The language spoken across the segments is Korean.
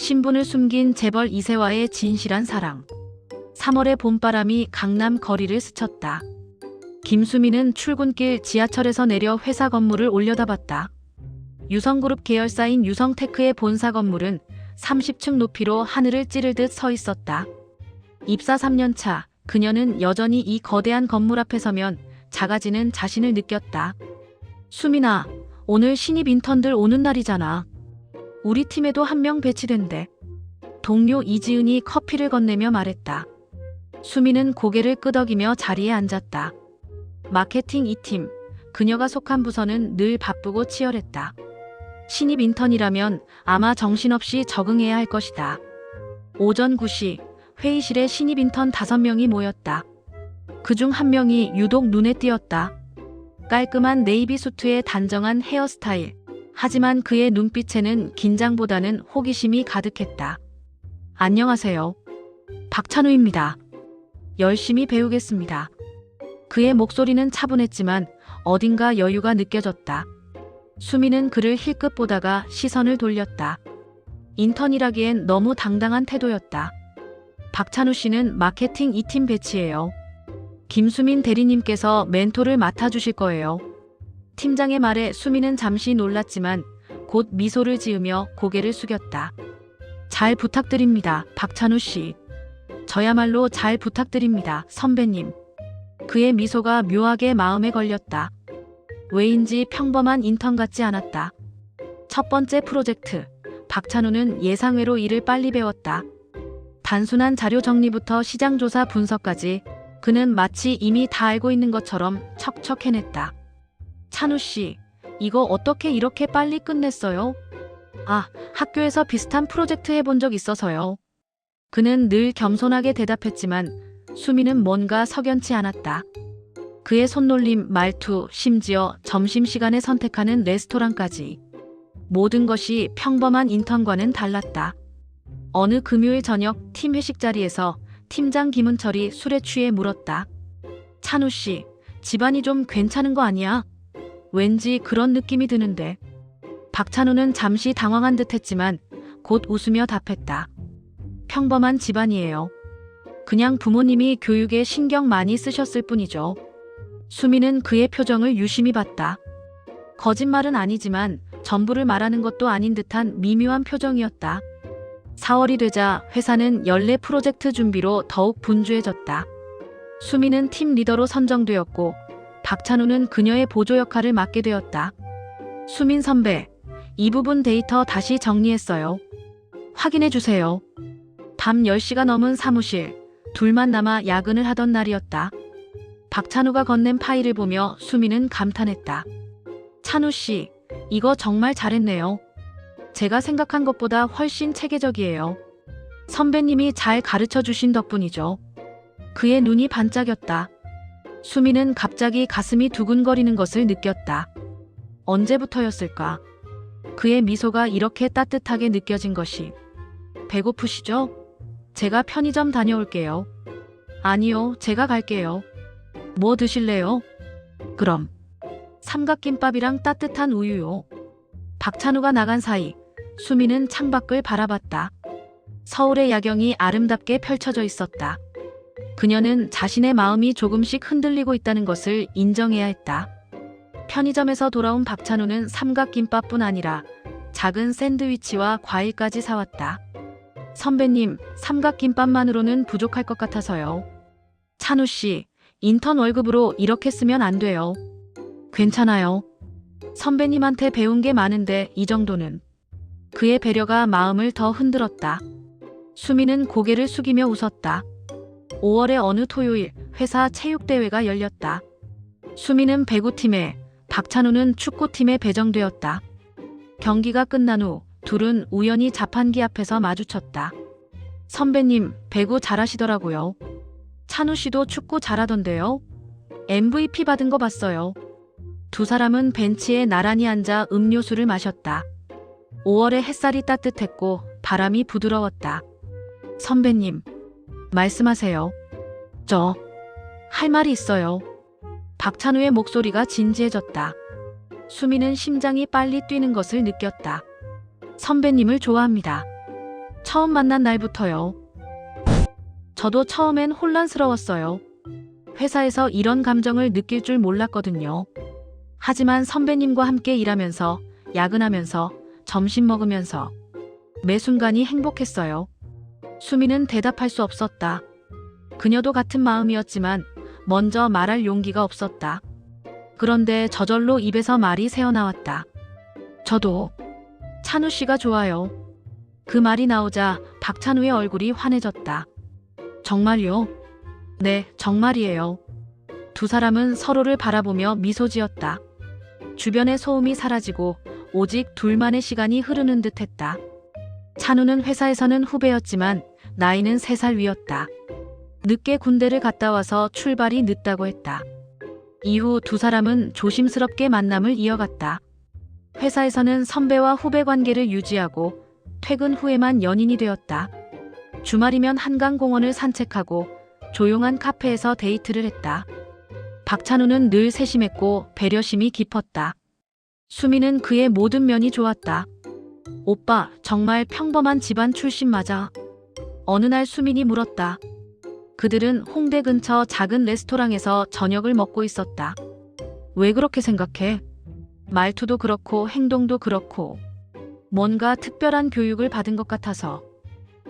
신분을 숨긴 재벌 이세와의 진실한 사랑. 3월의 봄바람이 강남 거리를 스쳤다. 김수민은 출근길 지하철에서 내려 회사 건물을 올려다봤다. 유성그룹 계열사인 유성테크의 본사 건물은 30층 높이로 하늘을 찌를 듯 서 있었다. 입사 3년 차, 그녀는 여전히 이 거대한 건물 앞에 서면 작아지는 자신을 느꼈다. 수민아, 오늘 신입 인턴들 오는 날이잖아. 우리 팀에도 한 명 배치된대. 동료 이지은이 커피를 건네며 말했다. 수민은 고개를 끄덕이며 자리에 앉았다. 마케팅 2팀, 그녀가 속한 부서는 늘 바쁘고 치열했다. 신입 인턴이라면 아마 정신없이 적응해야 할 것이다. 오전 9시, 회의실에 신입 인턴 5명이 모였다. 그중 한 명이 유독 눈에 띄었다. 깔끔한 네이비 수트에 단정한 헤어스타일. 하지만 그의 눈빛에는 긴장보다는 호기심이 가득했다. 안녕하세요. 박찬우입니다. 열심히 배우겠습니다. 그의 목소리는 차분했지만 어딘가 여유가 느껴졌다. 수민은 그를 힐끗 보다가 시선을 돌렸다. 인턴이라기엔 너무 당당한 태도였다. 박찬우 씨는 마케팅 2팀 배치예요. 김수민 대리님께서 멘토를 맡아주실 거예요. 팀장의 말에 수민은 잠시 놀랐지만 곧 미소를 지으며 고개를 숙였다. 잘 부탁드립니다, 박찬우 씨. 저야말로 잘 부탁드립니다, 선배님. 그의 미소가 묘하게 마음에 걸렸다. 왜인지 평범한 인턴 같지 않았다. 첫 번째 프로젝트, 박찬우는 예상외로 일을 빨리 배웠다. 단순한 자료 정리부터 시장 조사 분석까지 그는 마치 이미 다 알고 있는 것처럼 척척 해냈다. 찬우 씨, 이거 어떻게 이렇게 빨리 끝냈어요? 아, 학교에서 비슷한 프로젝트 해본 적 있어서요. 그는 늘 겸손하게 대답했지만 수민은 뭔가 석연치 않았다. 그의 손놀림, 말투, 심지어 점심시간에 선택하는 레스토랑까지. 모든 것이 평범한 인턴과는 달랐다. 어느 금요일 저녁 팀 회식 자리에서 팀장 김은철이 술에 취해 물었다. 찬우 씨, 집안이 좀 괜찮은 거 아니야? 왠지 그런 느낌이 드는데. 박찬우는 잠시 당황한 듯 했지만 곧 웃으며 답했다. 평범한 집안이에요. 그냥 부모님이 교육에 신경 많이 쓰셨을 뿐이죠. 수민은 그의 표정을 유심히 봤다. 거짓말은 아니지만 전부를 말하는 것도 아닌 듯한 미묘한 표정이었다. 4월이 되자 회사는 연례 프로젝트 준비로 더욱 분주해졌다. 수민은 팀 리더로 선정되었고 박찬우는 그녀의 보조 역할을 맡게 되었다. 수민 선배, 이 부분 데이터 다시 정리했어요. 확인해 주세요. 밤 10시가 넘은 사무실, 둘만 남아 야근을 하던 날이었다. 박찬우가 건넨 파일을 보며 수민은 감탄했다. 찬우 씨, 이거 정말 잘했네요. 제가 생각한 것보다 훨씬 체계적이에요. 선배님이 잘 가르쳐 주신 덕분이죠. 그의 눈이 반짝였다. 수민은 갑자기 가슴이 두근거리는 것을 느꼈다. 언제부터였을까? 그의 미소가 이렇게 따뜻하게 느껴진 것이. 배고프시죠? 제가 편의점 다녀올게요. 아니요, 제가 갈게요. 뭐 드실래요? 그럼 삼각김밥이랑 따뜻한 우유요. 박찬우가 나간 사이 수민은 창밖을 바라봤다. 서울의 야경이 아름답게 펼쳐져 있었다. 그녀는 자신의 마음이 조금씩 흔들리고 있다는 것을 인정해야 했다. 편의점에서 돌아온 박찬우는 삼각김밥뿐 아니라 작은 샌드위치와 과일까지 사왔다. 선배님, 삼각김밥만으로는 부족할 것 같아서요. 찬우 씨, 인턴 월급으로 이렇게 쓰면 안 돼요. 괜찮아요. 선배님한테 배운 게 많은데 이 정도는. 그의 배려가 마음을 더 흔들었다. 수민은 고개를 숙이며 웃었다. 5월의 어느 토요일 회사 체육대회가 열렸다. 수민은 배구팀에, 박찬우는 축구팀에 배정되었다. 경기가 끝난 후 둘은 우연히 자판기 앞에서 마주쳤다. 선배님, 배구 잘하시더라고요. 찬우 씨도 축구 잘하던데요. MVP 받은 거 봤어요. 두 사람은 벤치에 나란히 앉아 음료수를 마셨다. 5월의 햇살이 따뜻했고 바람이 부드러웠다. 선배님, 말씀하세요. 저 할 말이 있어요. 박찬우의 목소리가 진지해졌다. 수민은 심장이 빨리 뛰는 것을 느꼈다. 선배님을 좋아합니다. 처음 만난 날부터요. 저도 처음엔 혼란스러웠어요. 회사에서 이런 감정을 느낄 줄 몰랐거든요. 하지만 선배님과 함께 일하면서, 야근하면서, 점심 먹으면서 매 순간이 행복했어요. 수미는 대답할 수 없었다. 그녀도 같은 마음이었지만 먼저 말할 용기가 없었다. 그런데 저절로 입에서 말이 새어나왔다. 저도 찬우 씨가 좋아요. 그 말이 나오자 박찬우의 얼굴이 환해졌다. 정말요? 네, 정말이에요. 두 사람은 서로를 바라보며 미소 지었다. 주변의 소음이 사라지고 오직 둘만의 시간이 흐르는 듯했다. 찬우는 회사에서는 후배였지만 나이는 3살 위였다. 늦게 군대를 갔다 와서 출발이 늦다고 했다. 이후 두 사람은 조심스럽게 만남을 이어갔다. 회사에서는 선배와 후배 관계를 유지하고 퇴근 후에만 연인이 되었다. 주말이면 한강공원을 산책하고 조용한 카페에서 데이트를 했다. 박찬우는 늘 세심했고 배려심이 깊었다. 수미는 그의 모든 면이 좋았다. 오빠, 정말 평범한 집안 출신 맞아? 어느 날 수민이 물었다. 그들은 홍대 근처 작은 레스토랑에서 저녁을 먹고 있었다. 왜 그렇게 생각해? 말투도 그렇고 행동도 그렇고 뭔가 특별한 교육을 받은 것 같아서.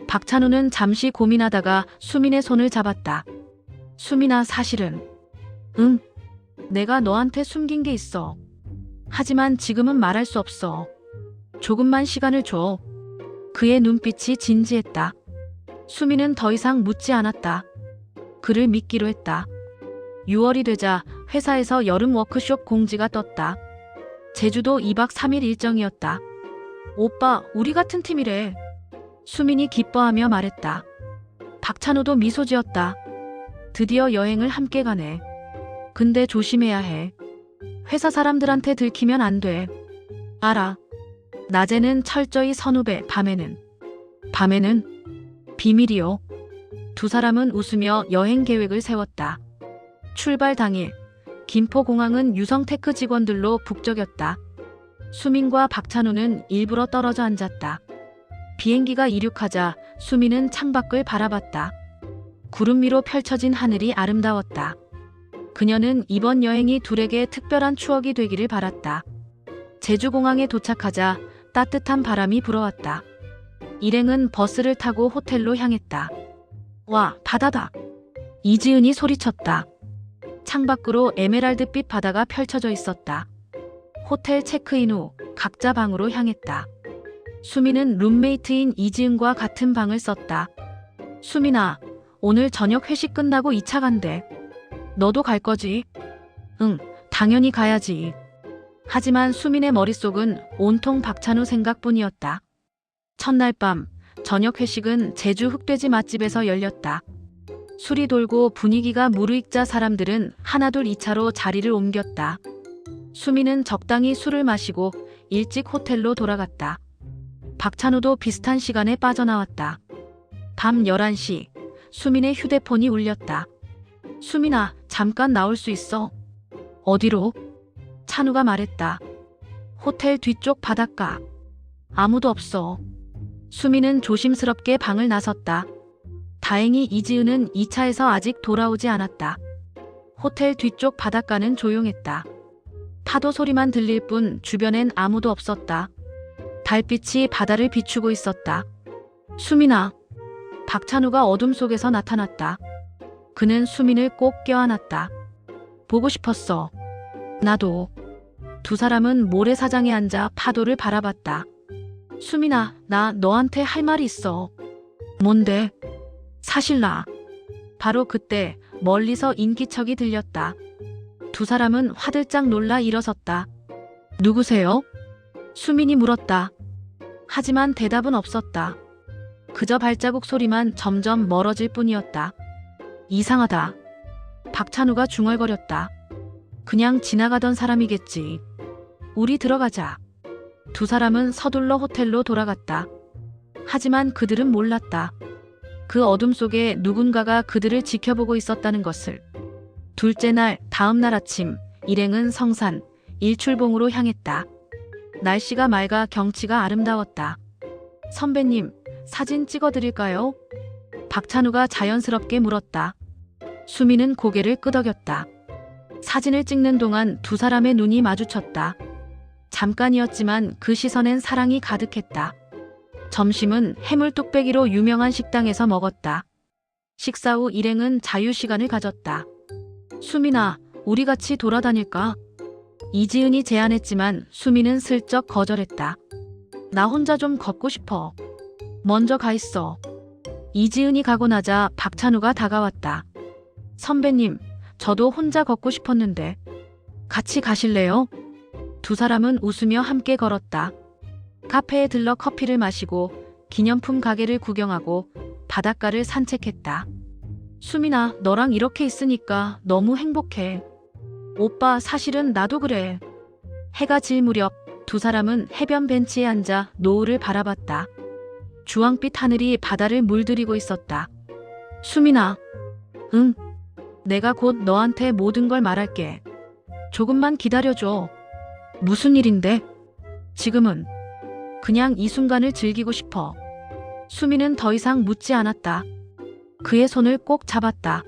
박찬우는 잠시 고민하다가 수민의 손을 잡았다. 수민아, 사실은 내가 너한테 숨긴 게 있어. 하지만 지금은 말할 수 없어. 조금만 시간을 줘. 그의 눈빛이 진지했다. 수민은 더 이상 묻지 않았다. 그를 믿기로 했다. 6월이 되자 회사에서 여름 워크숍 공지가 떴다. 제주도 2박 3일 일정이었다. 오빠, 우리 같은 팀이래. 수민이 기뻐하며 말했다. 박찬우도 미소 지었다. 드디어 여행을 함께 가네. 근데 조심해야 해. 회사 사람들한테 들키면 안 돼. 알아. 낮에는 철저히 선후배, 밤에는 비밀이요. 두 사람은 웃으며 여행 계획을 세웠다. 출발 당일, 김포공항은 유성테크 직원들로 북적였다. 수민과 박찬우는 일부러 떨어져 앉았다. 비행기가 이륙하자 수민은 창밖을 바라봤다. 구름 위로 펼쳐진 하늘이 아름다웠다. 그녀는 이번 여행이 둘에게 특별한 추억이 되기를 바랐다. 제주공항에 도착하자 따뜻한 바람이 불어왔다. 일행은 버스를 타고 호텔로 향했다. 와, 바다다. 이지은이 소리쳤다. 창밖으로 에메랄드빛 바다가 펼쳐져 있었다. 호텔 체크인 후 각자 방으로 향했다. 수민은 룸메이트인 이지은과 같은 방을 썼다. 수민아, 오늘 저녁 회식 끝나고 2차 간대. 너도 갈 거지? 응, 당연히 가야지. 하지만 수민의 머릿속은 온통 박찬우 생각뿐이었다. 첫날 밤, 저녁 회식은 제주 흑돼지 맛집에서 열렸다. 술이 돌고 분위기가 무르익자 사람들은 하나둘 2차로 자리를 옮겼다. 수민은 적당히 술을 마시고 일찍 호텔로 돌아갔다. 박찬우도 비슷한 시간에 빠져나왔다. 밤 11시, 수민의 휴대폰이 울렸다. 수민아, 잠깐 나올 수 있어? 어디로? 찬우가 말했다. 호텔 뒤쪽 바닷가. 아무도 없어. 수민은 조심스럽게 방을 나섰다. 다행히 이지은은 2차에서 아직 돌아오지 않았다. 호텔 뒤쪽 바닷가는 조용했다. 파도 소리만 들릴 뿐 주변엔 아무도 없었다. 달빛이 바다를 비추고 있었다. 수민아. 박찬우가 어둠 속에서 나타났다. 그는 수민을 꼭 껴안았다. 보고 싶었어. 나도. 두 사람은 모래사장에 앉아 파도를 바라봤다. 수민아, 나 너한테 할 말이 있어. 뭔데? 사실 나. 바로 그때 멀리서 인기척이 들렸다. 두 사람은 화들짝 놀라 일어섰다. 누구세요? 수민이 물었다. 하지만 대답은 없었다. 그저 발자국 소리만 점점 멀어질 뿐이었다. 이상하다. 박찬우가 중얼거렸다. 그냥 지나가던 사람이겠지. 우리 들어가자. 두 사람은 서둘러 호텔로 돌아갔다. 하지만 그들은 몰랐다. 그 어둠 속에 누군가가 그들을 지켜보고 있었다는 것을. 둘째 날, 다음 날 아침, 일행은 성산, 일출봉으로 향했다. 날씨가 맑아 경치가 아름다웠다. 선배님, 사진 찍어드릴까요? 박찬우가 자연스럽게 물었다. 수미는 고개를 끄덕였다. 사진을 찍는 동안 두 사람의 눈이 마주쳤다. 잠깐이었지만 그 시선엔 사랑이 가득했다. 점심은 해물뚝배기로 유명한 식당에서 먹었다. 식사 후 일행은 자유시간을 가졌다. 수민아, 우리 같이 돌아다닐까? 이지은이 제안했지만 수미는 슬쩍 거절했다. 나 혼자 좀 걷고 싶어. 먼저 가 있어. 이지은이 가고 나자 박찬우가 다가왔다. 선배님, 저도 혼자 걷고 싶었는데 같이 가실래요? 두 사람은 웃으며 함께 걸었다. 카페에 들러 커피를 마시고 기념품 가게를 구경하고 바닷가를 산책했다. 수민아, 너랑 이렇게 있으니까 너무 행복해. 오빠, 사실은 나도 그래. 해가 질 무렵 두 사람은 해변 벤치에 앉아 노을을 바라봤다. 주황빛 하늘이 바다를 물들이고 있었다. 수민아, 응. 내가 곧 너한테 모든 걸 말할게. 조금만 기다려줘. 무슨 일인데? 지금은 그냥 이 순간을 즐기고 싶어. 수미는 더 이상 묻지 않았다. 그의 손을 꼭 잡았다.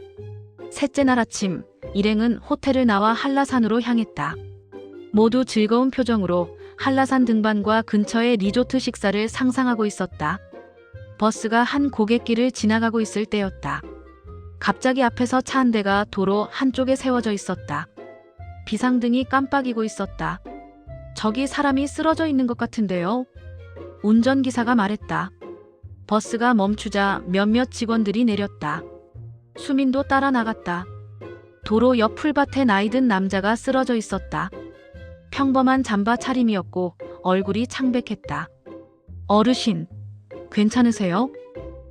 셋째 날 아침, 일행은 호텔을 나와 한라산으로 향했다. 모두 즐거운 표정으로 한라산 등반과 근처의 리조트 식사를 상상하고 있었다. 버스가 한 고갯길을 지나가고 있을 때였다. 갑자기 앞에서 차 한 대가 도로 한쪽에 세워져 있었다. 비상등이 깜빡이고 있었다. 저기 사람이 쓰러져 있는 것 같은데요. 운전기사가 말했다. 버스가 멈추자 몇몇 직원들이 내렸다. 수민도 따라 나갔다. 도로 옆 풀밭에 나이든 남자가 쓰러져 있었다. 평범한 잠바 차림이었고 얼굴이 창백했다. 어르신, 괜찮으세요?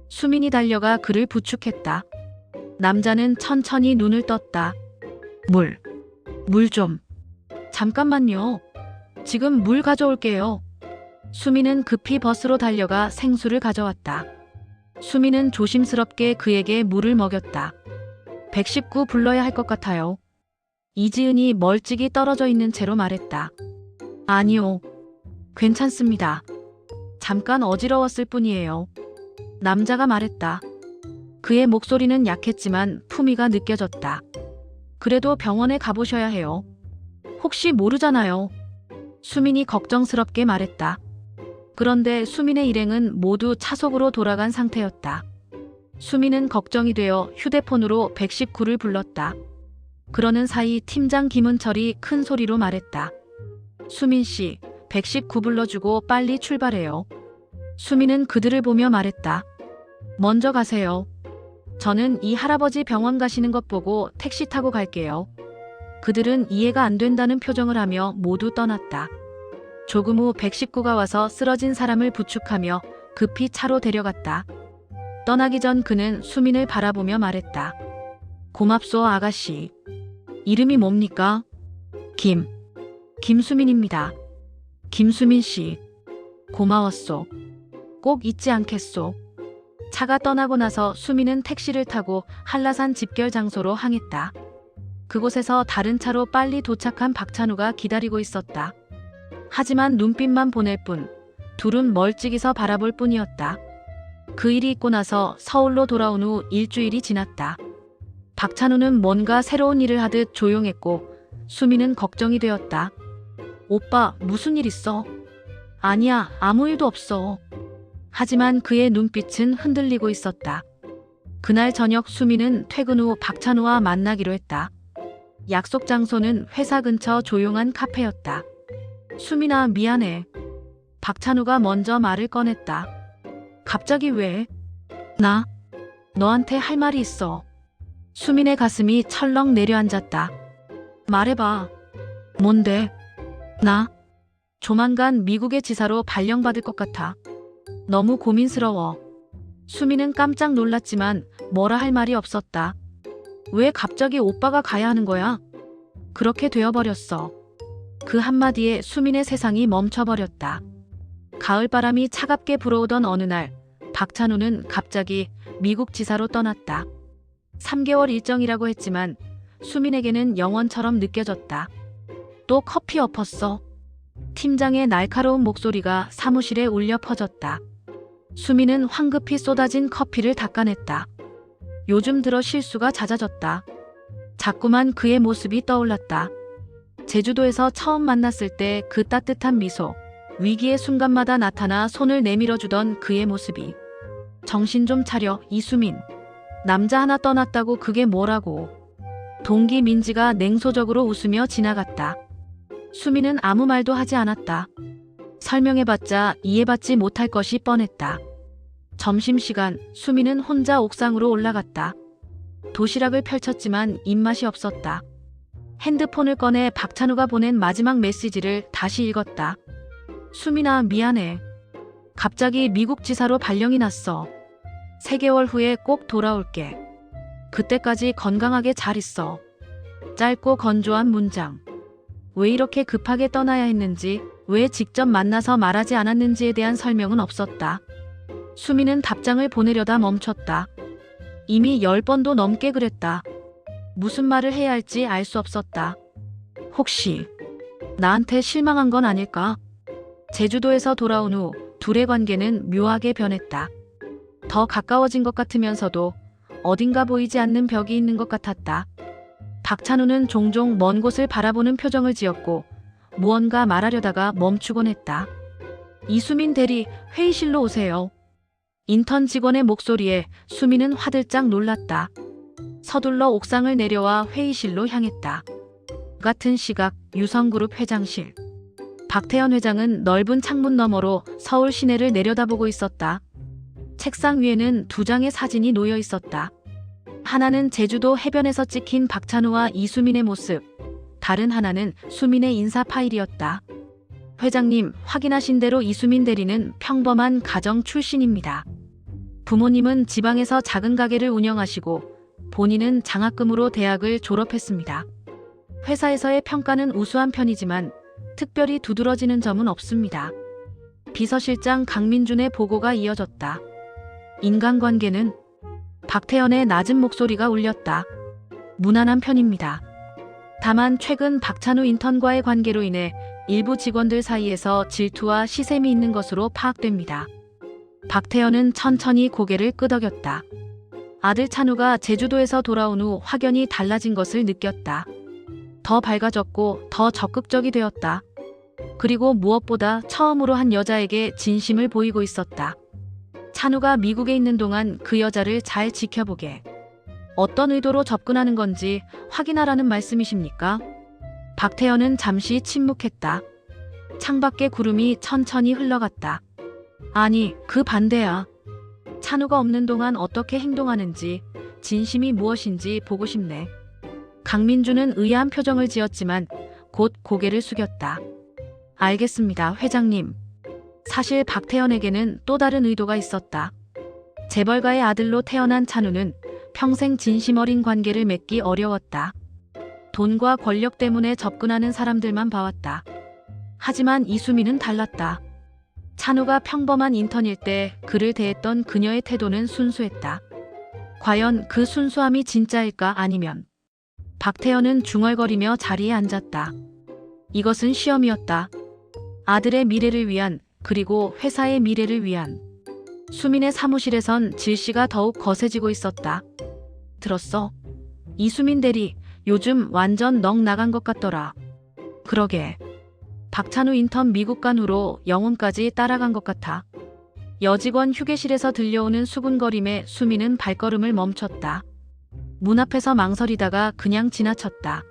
수민이 달려가 그를 부축했다. 남자는 천천히 눈을 떴다. 물 좀. 잠깐만요. 지금 물 가져올게요. 수민은 급히 버스로 달려가 생수를 가져왔다. 수민은 조심스럽게 그에게 물을 먹였다. 119 불러야 할 것 같아요. 이지은이 멀찍이 떨어져 있는 채로 말했다. 아니요. 괜찮습니다. 잠깐 어지러웠을 뿐이에요. 남자가 말했다. 그의 목소리는 약했지만 품위가 느껴졌다. 그래도 병원에 가보셔야 해요. 혹시 모르잖아요. 수민이 걱정스럽게 말했다. 그런데 수민의 일행은 모두 차속으로 돌아간 상태였다. 수민은 걱정이 되어 휴대폰으로 119를 불렀다. 그러는 사이 팀장 김은철이 큰 소리로 말했다. 수민 씨, 119 불러주고 빨리 출발해요. 수민은 그들을 보며 말했다. 먼저 가세요. 저는 이 할아버지 병원 가시는 것 보고 택시 타고 갈게요. 그들은 이해가 안 된다는 표정을 하며 모두 떠났다. 조금 후 119가 와서 쓰러진 사람을 부축하며 급히 차로 데려갔다. 떠나기 전 그는 수민을 바라보며 말했다. 고맙소 아가씨. 이름이 뭡니까? 김수민입니다. 김수민 씨. 고마웠소. 꼭 잊지 않겠소. 차가 떠나고 나서 수민은 택시를 타고 한라산 집결 장소로 향했다. 그곳에서 다른 차로 빨리 도착한 박찬우가 기다리고 있었다. 하지만 눈빛만 보낼 뿐, 둘은 멀찍이서 바라볼 뿐이었다. 그 일이 있고 나서 서울로 돌아온 후 일주일이 지났다. 박찬우는 뭔가 새로운 일을 하듯 조용했고 수민은 걱정이 되었다. 오빠, 무슨 일 있어? 아니야, 아무 일도 없어. 하지만 그의 눈빛은 흔들리고 있었다. 그날 저녁 수민은 퇴근 후 박찬우와 만나기로 했다. 약속 장소는 회사 근처 조용한 카페였다. 수민아, 미안해. 박찬우가 먼저 말을 꺼냈다. 갑자기 왜? 나? 너한테 할 말이 있어. 수민의 가슴이 철렁 내려앉았다. 말해봐. 뭔데? 나? 조만간 미국의 지사로 발령받을 것 같아. 너무 고민스러워. 수민은 깜짝 놀랐지만 뭐라 할 말이 없었다. 왜 갑자기 오빠가 가야 하는 거야? 그렇게 되어버렸어. 그 한마디에 수민의 세상이 멈춰버렸다. 가을바람이 차갑게 불어오던 어느 날, 박찬우는 갑자기 미국 지사로 떠났다. 3개월 일정이라고 했지만 수민에게는 영원처럼 느껴졌다. 또 커피 엎었어. 팀장의 날카로운 목소리가 사무실에 울려 퍼졌다. 수미는 황급히 쏟아진 커피를 닦아냈다. 요즘 들어 실수가 잦아졌다. 자꾸만 그의 모습이 떠올랐다. 제주도에서 처음 만났을 때 그 따뜻한 미소, 위기의 순간마다 나타나 손을 내밀어주던 그의 모습이. 정신 좀 차려, 이수민. 남자 하나 떠났다고 그게 뭐라고. 동기 민지가 냉소적으로 웃으며 지나갔다. 수미는 아무 말도 하지 않았다. 설명해봤자 이해받지 못할 것이 뻔했다. 점심시간, 수미는 혼자 옥상으로 올라갔다. 도시락을 펼쳤지만 입맛이 없었다. 핸드폰을 꺼내 박찬우가 보낸 마지막 메시지를 다시 읽었다. 수민아, 미안해. 갑자기 미국 지사로 발령이 났어. 3개월 후에 꼭 돌아올게. 그때까지 건강하게 잘 있어. 짧고 건조한 문장. 왜 이렇게 급하게 떠나야 했는지, 왜 직접 만나서 말하지 않았는지에 대한 설명은 없었다. 수미는 답장을 보내려다 멈췄다. 이미 10번도 넘게 그랬다. 무슨 말을 해야 할지 알 수 없었다. 혹시 나한테 실망한 건 아닐까? 제주도에서 돌아온 후 둘의 관계는 묘하게 변했다. 더 가까워진 것 같으면서도 어딘가 보이지 않는 벽이 있는 것 같았다. 박찬우는 종종 먼 곳을 바라보는 표정을 지었고 무언가 말하려다가 멈추곤 했다. 이수민 대리, 회의실로 오세요. 인턴 직원의 목소리에 수민은 화들짝 놀랐다. 서둘러 옥상을 내려와 회의실로 향했다. 같은 시각 유성그룹 회장실. 박태현 회장은 넓은 창문 너머로 서울 시내를 내려다보고 있었다. 책상 위에는 2장의 사진이 놓여 있었다. 하나는 제주도 해변에서 찍힌 박찬우와 이수민의 모습, 다른 하나는 수민의 인사 파일이었다. 회장님, 확인하신 대로 이수민 대리는 평범한 가정 출신입니다. 부모님은 지방에서 작은 가게를 운영하시고 본인은 장학금으로 대학을 졸업했습니다. 회사에서의 평가는 우수한 편이지만 특별히 두드러지는 점은 없습니다. 비서실장 강민준의 보고가 이어졌다. 인간관계는? 박태현의 낮은 목소리가 울렸다. 무난한 편입니다. 다만 최근 박찬우 인턴과의 관계로 인해 일부 직원들 사이에서 질투와 시샘이 있는 것으로 파악됩니다. 박태현은 천천히 고개를 끄덕였다. 아들 찬우가 제주도에서 돌아온 후 확연히 달라진 것을 느꼈다. 더 밝아졌고 더 적극적이 되었다. 그리고 무엇보다 처음으로 한 여자에게 진심을 보이고 있었다. 찬우가 미국에 있는 동안 그 여자를 잘 지켜보게. 어떤 의도로 접근하는 건지 확인하라는 말씀이십니까? 박태현은 잠시 침묵했다. 창밖에 구름이 천천히 흘러갔다. 아니, 그 반대야. 찬우가 없는 동안 어떻게 행동하는지, 진심이 무엇인지 보고 싶네. 강민주는 의아한 표정을 지었지만 곧 고개를 숙였다. 알겠습니다, 회장님. 사실 박태현에게는 또 다른 의도가 있었다. 재벌가의 아들로 태어난 찬우는 평생 진심 어린 관계를 맺기 어려웠다. 돈과 권력 때문에 접근하는 사람들만 봐왔다. 하지만 이수민은 달랐다. 찬우가 평범한 인턴일 때 그를 대했던 그녀의 태도는 순수했다. 과연 그 순수함이 진짜일까 아니면. 박태현은 중얼거리며 자리에 앉았다. 이것은 시험이었다. 아들의 미래를 위한, 그리고 회사의 미래를 위한. 수민의 사무실에선 질시가 더욱 거세지고 있었다. 들었어? 이수민 대리, 요즘 완전 넋 나간 것 같더라. 그러게. 박찬우 인턴 미국 간 후로 영혼까지 따라간 것 같아. 여직원 휴게실에서 들려오는 수군거림에 수민은 발걸음을 멈췄다. 문 앞에서 망설이다가 그냥 지나쳤다.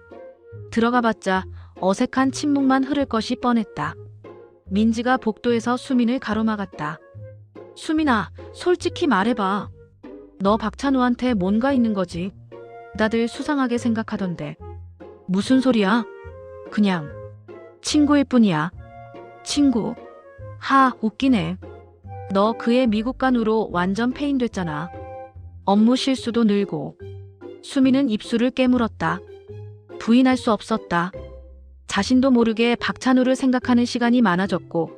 들어가봤자 어색한 침묵만 흐를 것이 뻔했다. 민지가 복도에서 수민을 가로막았다. 수민아, 솔직히 말해봐. 너 박찬우한테 뭔가 있는 거지? 다들 수상하게 생각하던데. 무슨 소리야? 그냥 친구일 뿐이야. 친구. 하, 웃기네. 너 그의 미국 간 후로 완전 패인됐잖아. 업무 실수도 늘고. 수민은 입술을 깨물었다. 부인할 수 없었다. 자신도 모르게 박찬우를 생각하는 시간이 많아졌고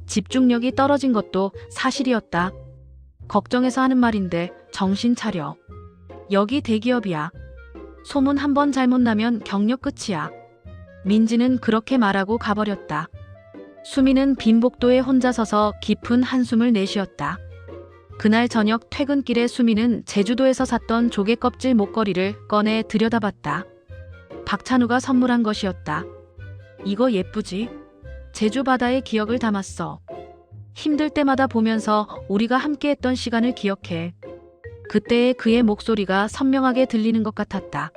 집중력이 떨어진 것도 사실이었다. 걱정해서 하는 말인데 정신 차려. 여기 대기업이야. 소문 한 번 잘못 나면 경력 끝이야. 민지는 그렇게 말하고 가버렸다. 수민은 빈 복도에 혼자 서서 깊은 한숨을 내쉬었다. 그날 저녁 퇴근길에 수미는 제주도에서 샀던 조개 껍질 목걸이를 꺼내 들여다봤다. 박찬우가 선물한 것이었다. 이거 예쁘지? 제주 바다의 기억을 담았어. 힘들 때마다 보면서 우리가 함께했던 시간을 기억해. 그때의 그의 목소리가 선명하게 들리는 것 같았다.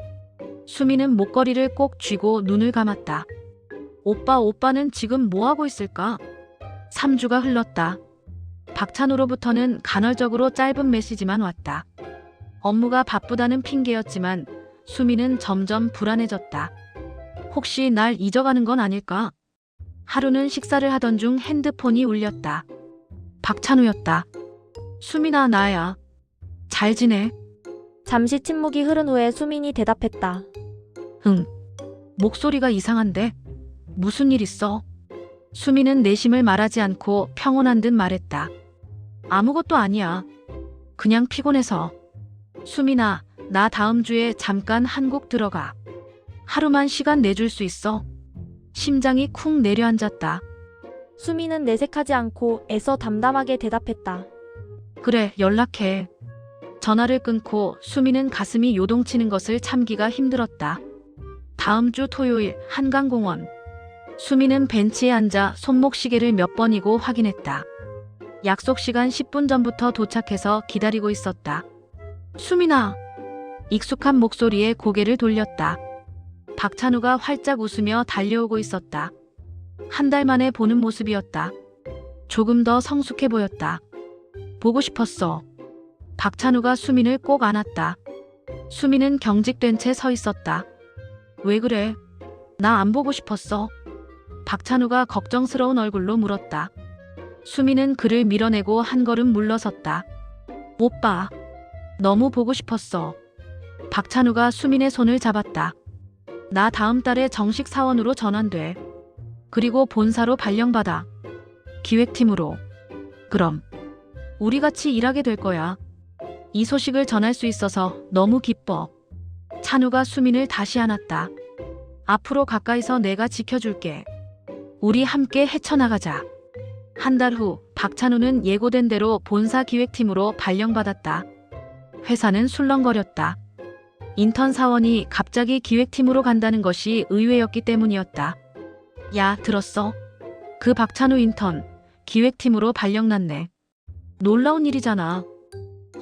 수미는 목걸이를 꼭 쥐고 눈을 감았다. 오빠는 지금 뭐하고 있을까? 3주가 흘렀다. 박찬호로부터는 간헐적으로 짧은 메시지만 왔다. 업무가 바쁘다는 핑계였지만 수미는 점점 불안해졌다. 혹시 날 잊어가는 건 아닐까? 하루는 식사를 하던 중 핸드폰이 울렸다. 박찬우였다. 수민아, 나야. 잘 지내? 잠시 침묵이 흐른 후에 수민이 대답했다. 응. 목소리가 이상한데? 무슨 일 있어? 수민은 내심을 말하지 않고 평온한 듯 말했다. 아무것도 아니야. 그냥 피곤해서. 수민아, 나 다음 주에 잠깐 한국 들어가. 하루만 시간 내줄 수 있어? 심장이 쿵 내려앉았다. 수민은 내색하지 않고 애써 담담하게 대답했다. 그래, 연락해. 전화를 끊고 수민은 가슴이 요동치는 것을 참기가 힘들었다. 다음 주 토요일 한강공원. 수민은 벤치에 앉아 손목 시계를 몇 번이고 확인했다. 약속 시간 10분 전부터 도착해서 기다리고 있었다. 수민아. 익숙한 목소리에 고개를 돌렸다. 박찬우가 활짝 웃으며 달려오고 있었다. 한 달 만에 보는 모습이었다. 조금 더 성숙해 보였다. 보고 싶었어. 박찬우가 수민을 꼭 안았다. 수민은 경직된 채 서 있었다. 왜 그래? 나 안 보고 싶었어. 박찬우가 걱정스러운 얼굴로 물었다. 수민은 그를 밀어내고 한 걸음 물러섰다. 오빠, 너무 보고 싶었어. 박찬우가 수민의 손을 잡았다. 나 다음 달에 정식 사원으로 전환돼. 그리고 본사로 발령받아. 기획팀으로. 그럼 우리 같이 일하게 될 거야. 이 소식을 전할 수 있어서 너무 기뻐. 찬우가 수민을 다시 안았다. 앞으로 가까이서 내가 지켜줄게. 우리 함께 헤쳐나가자. 한 달 후 박찬우는 예고된 대로 본사 기획팀으로 발령받았다. 회사는 술렁거렸다. 인턴 사원이 갑자기 기획팀으로 간다는 것이 의외였기 때문이었다. 야, 들었어? 그 박찬우 인턴 기획팀으로 발령났네. 놀라운 일이잖아.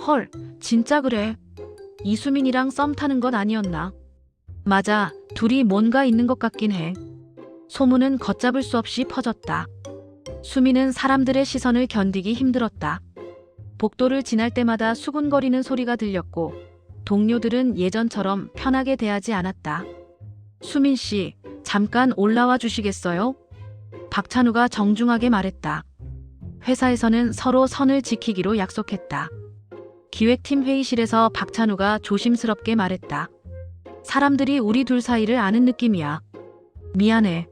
헐, 진짜 그래. 이수민이랑 썸 타는 건 아니었나? 맞아, 둘이 뭔가 있는 것 같긴 해. 소문은 걷잡을 수 없이 퍼졌다. 수민은 사람들의 시선을 견디기 힘들었다. 복도를 지날 때마다 수군거리는 소리가 들렸고 동료들은 예전처럼 편하게 대하지 않았다. 수민 씨, 잠깐 올라와 주시겠어요? 박찬우가 정중하게 말했다. 회사에서는 서로 선을 지키기로 약속했다. 기획팀 회의실에서 박찬우가 조심스럽게 말했다. 사람들이 우리 둘 사이를 아는 느낌이야. 미안해.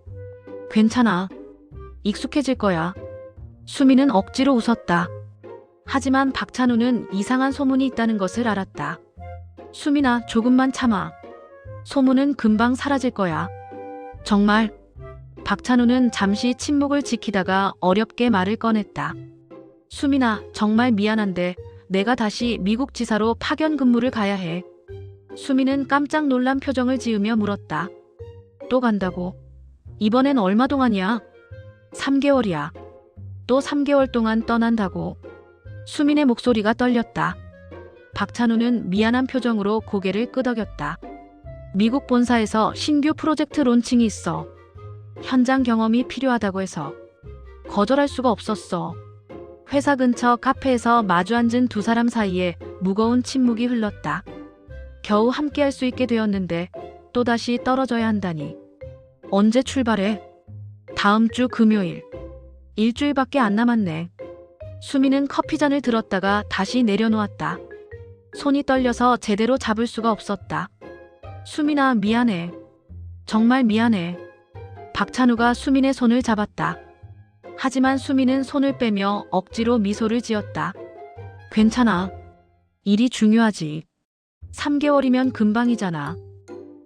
괜찮아. 익숙해질 거야. 수민은 억지로 웃었다. 하지만 박찬우는 이상한 소문이 있다는 것을 알았다. 수민아, 조금만 참아. 소문은 금방 사라질 거야. 정말? 박찬우는 잠시 침묵을 지키다가 어렵게 말을 꺼냈다. 수민아, 정말 미안한데 내가 다시 미국 지사로 파견 근무를 가야 해. 수민은 깜짝 놀란 표정을 지으며 물었다. 또 간다고? 이번엔 얼마 동안이야? 3개월이야. 또 3개월 동안 떠난다고. 수민의 목소리가 떨렸다. 박찬우는 미안한 표정으로 고개를 끄덕였다. 미국 본사에서 신규 프로젝트 론칭이 있어. 현장 경험이 필요하다고 해서 거절할 수가 없었어. 회사 근처 카페에서 마주 앉은 두 사람 사이에 무거운 침묵이 흘렀다. 겨우 함께할 수 있게 되었는데 또다시 떨어져야 한다니. 언제 출발해? 다음 주 금요일. 일주일밖에 안 남았네. 수민은 커피잔을 들었다가 다시 내려놓았다. 손이 떨려서 제대로 잡을 수가 없었다. 수민아, 미안해. 정말 미안해. 박찬우가 수민의 손을 잡았다. 하지만 수민은 손을 빼며 억지로 미소를 지었다. 괜찮아. 일이 중요하지. 3개월이면 금방이잖아.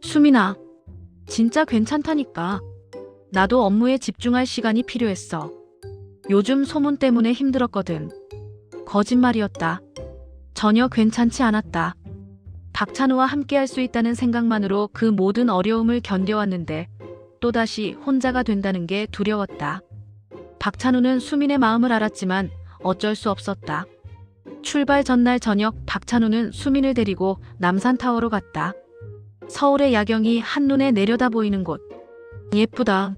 수민아, 진짜 괜찮다니까. 나도 업무에 집중할 시간이 필요했어. 요즘 소문 때문에 힘들었거든. 거짓말이었다. 전혀 괜찮지 않았다. 박찬호와 함께할 수 있다는 생각만으로 그 모든 어려움을 견뎌왔는데 또다시 혼자가 된다는 게 두려웠다. 박찬호는 수민의 마음을 알았지만 어쩔 수 없었다. 출발 전날 저녁 박찬호는 수민을 데리고 남산타워로 갔다. 서울의 야경이 한눈에 내려다 보이는 곳. 예쁘다.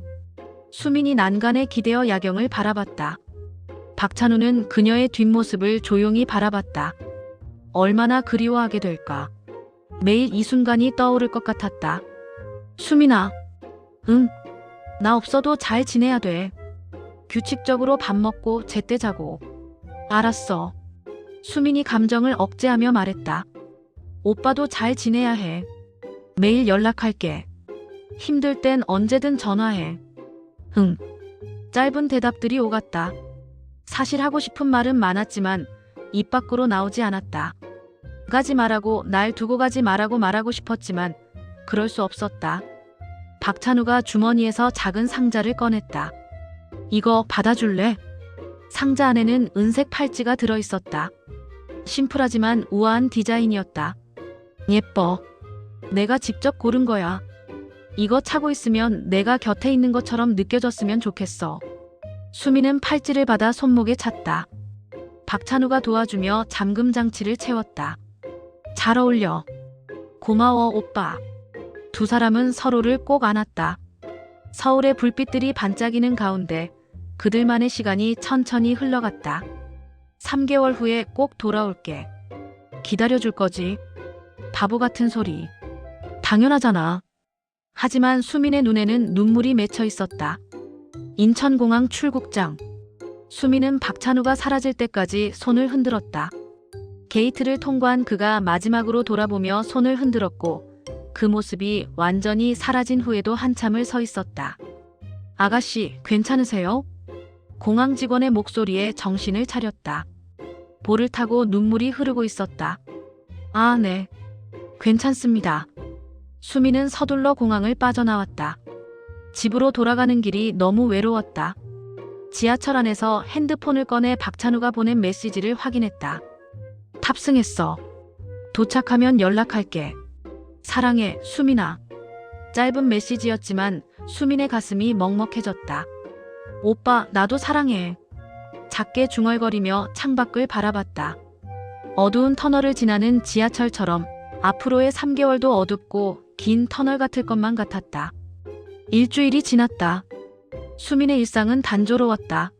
수민이 난간에 기대어 야경을 바라봤다. 박찬호는 그녀의 뒷모습을 조용히 바라봤다. 얼마나 그리워하게 될까. 매일 이 순간이 떠오를 것 같았다. 수민아. 응. 나 없어도 잘 지내야 돼. 규칙적으로 밥 먹고 제때 자고. 알았어. 수민이 감정을 억제하며 말했다. 오빠도 잘 지내야 해. 매일 연락할게. 힘들 땐 언제든 전화해. 응. 짧은 대답들이 오갔다. 사실 하고 싶은 말은 많았지만 입 밖으로 나오지 않았다. 가지 말라고, 날 두고 가지 말라고 싶었지만 그럴 수 없었다. 박찬우가 주머니에서 작은 상자를 꺼냈다. 이거 받아줄래? 상자 안에는 은색 팔찌가 들어있었다. 심플하지만 우아한 디자인이었다. 예뻐. 내가 직접 고른 거야. 이거 차고 있으면 내가 곁에 있는 것처럼 느껴졌으면 좋겠어. 수민은 팔찌를 받아 손목에 찼다. 박찬우가 도와주며 잠금 장치를 채웠다. 잘 어울려. 고마워, 오빠. 두 사람은 서로를 꼭 안았다. 서울의 불빛들이 반짝이는 가운데 그들만의 시간이 천천히 흘러갔다. 3개월 후에 꼭 돌아올게. 기다려줄 거지? 바보 같은 소리. 당연하잖아. 하지만 수민의 눈에는 눈물이 맺혀 있었다. 인천공항 출국장. 수민은 박찬우가 사라질 때까지 손을 흔들었다. 게이트를 통과한 그가 마지막으로 돌아보며 손을 흔들었고 그 모습이 완전히 사라진 후에도 한참을 서 있었다. 아가씨, 괜찮으세요? 공항 직원의 목소리에 정신을 차렸다. 볼을 타고 눈물이 흐르고 있었다. 아, 네. 괜찮습니다. 수민은 서둘러 공항을 빠져나왔다. 집으로 돌아가는 길이 너무 외로웠다. 지하철 안에서 핸드폰을 꺼내 박찬우가 보낸 메시지를 확인했다. 탑승했어. 도착하면 연락할게. 사랑해, 수민아. 짧은 메시지였지만 수민의 가슴이 먹먹해졌다. 오빠, 나도 사랑해. 작게 중얼거리며 창밖을 바라봤다. 어두운 터널을 지나는 지하철처럼 앞으로의 3개월도 어둡고 긴 터널 같을 것만 같았다. 일주일이 지났다. 수민의 일상은 단조로웠다.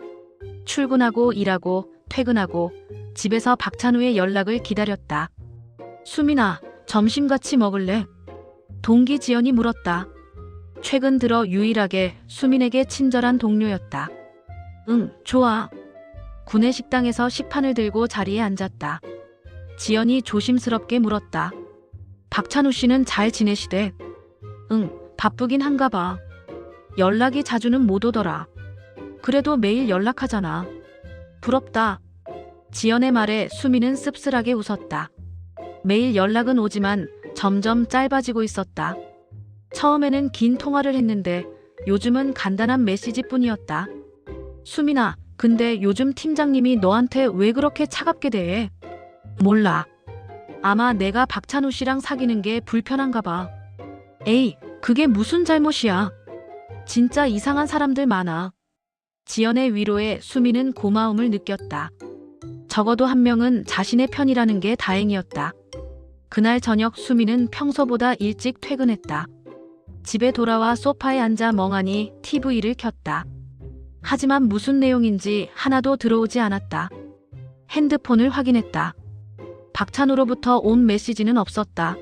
출근하고 일하고 퇴근하고 집에서 박찬우의 연락을 기다렸다. 수민아, 점심 같이 먹을래? 동기 지연이 물었다. 최근 들어 유일하게 수민에게 친절한 동료였다. 응, 좋아. 구내 식당에서 식판을 들고 자리에 앉았다. 지연이 조심스럽게 물었다. 박찬우 씨는 잘 지내시대? 응, 바쁘긴 한가 봐. 연락이 자주는 못 오더라. 그래도 매일 연락하잖아. 부럽다. 지연의 말에 수민은 씁쓸하게 웃었다. 매일 연락은 오지만 점점 짧아지고 있었다. 처음에는 긴 통화를 했는데 요즘은 간단한 메시지뿐이었다. 수민아, 근데 요즘 팀장님이 너한테 왜 그렇게 차갑게 대해? 몰라. 아마 내가 박찬우 씨랑 사귀는 게 불편한가 봐. 에이, 그게 무슨 잘못이야. 진짜 이상한 사람들 많아. 지연의 위로에 수민은 고마움을 느꼈다. 적어도 한 명은 자신의 편이라는 게 다행이었다. 그날 저녁 수민은 평소보다 일찍 퇴근했다. 집에 돌아와 소파에 앉아 멍하니 TV를 켰다. 하지만 무슨 내용인지 하나도 들어오지 않았다. 핸드폰을 확인했다. 박찬우로부터 온 메시지는 없었다.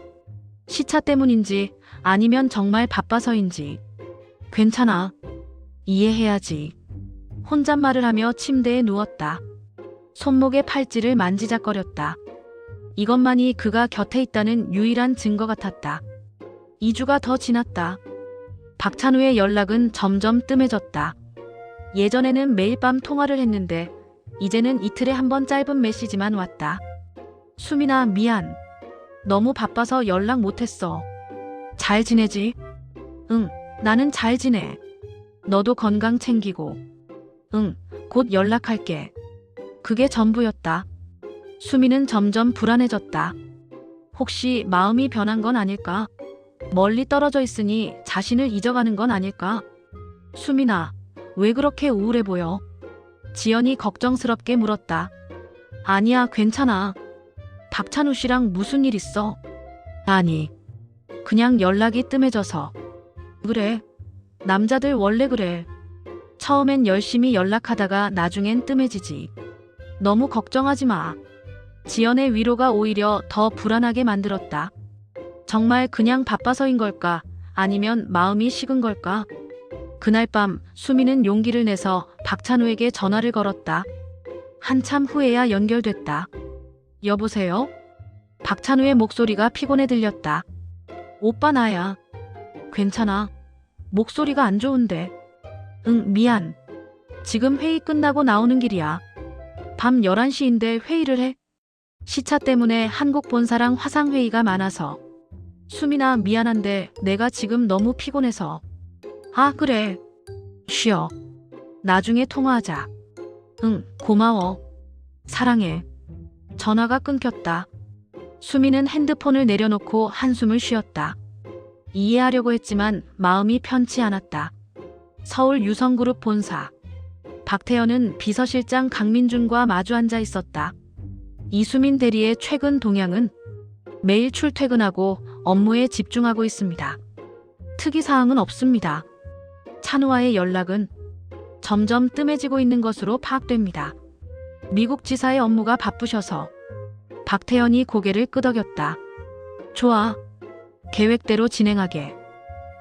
시차 때문인지 아니면 정말 바빠서인지. 괜찮아. 이해해야지. 혼잣말을 하며 침대에 누웠다. 손목에 팔찌를 만지작거렸다. 이것만이 그가 곁에 있다는 유일한 증거 같았다. 2주가 더 지났다. 박찬우의 연락은 점점 뜸해졌다. 예전에는 매일 밤 통화를 했는데 이제는 이틀에 한 번 짧은 메시지만 왔다. 수민아, 미안. 너무 바빠서 연락 못했어. 잘 지내지? 응, 나는 잘 지내. 너도 건강 챙기고. 응, 곧 연락할게. 그게 전부였다. 수미는 점점 불안해졌다. 혹시 마음이 변한 건 아닐까? 멀리 떨어져 있으니 자신을 잊어가는 건 아닐까? 수민아, 왜 그렇게 우울해 보여? 지연이 걱정스럽게 물었다. 아니야, 괜찮아. 박찬우 씨랑 무슨 일 있어? 아니, 그냥 연락이 뜸해져서. 그래. 남자들 원래 그래. 처음엔 열심히 연락하다가 나중엔 뜸해지지. 너무 걱정하지 마. 지연의 위로가 오히려 더 불안하게 만들었다. 정말 그냥 바빠서인 걸까? 아니면 마음이 식은 걸까? 그날 밤 수미는 용기를 내서 박찬우에게 전화를 걸었다. 한참 후에야 연결됐다. 여보세요? 박찬우의 목소리가 피곤해 들렸다. 오빠 나야. 괜찮아. 목소리가 안 좋은데. 응, 미안. 지금 회의 끝나고 나오는 길이야. 밤 11시인데 회의를 해? 시차 때문에 한국 본사랑 화상회의가 많아서. 수민아, 미안한데 내가 지금 너무 피곤해서. 아, 그래. 쉬어. 나중에 통화하자. 응, 고마워. 사랑해. 전화가 끊겼다. 수민은 핸드폰을 내려놓고 한숨을 쉬었다. 이해하려고 했지만 마음이 편치 않았다. 서울 유성그룹 본사. 박태현은 비서실장 강민준과 마주 앉아 있었다. 이수민 대리의 최근 동향은? 매일 출퇴근하고 업무에 집중하고 있습니다. 특이사항은 없습니다. 찬우와의 연락은? 점점 뜸해지고 있는 것으로 파악됩니다. 미국 지사의 업무가 바쁘셔서. 박태현이 고개를 끄덕였다. 좋아. 계획대로 진행하게.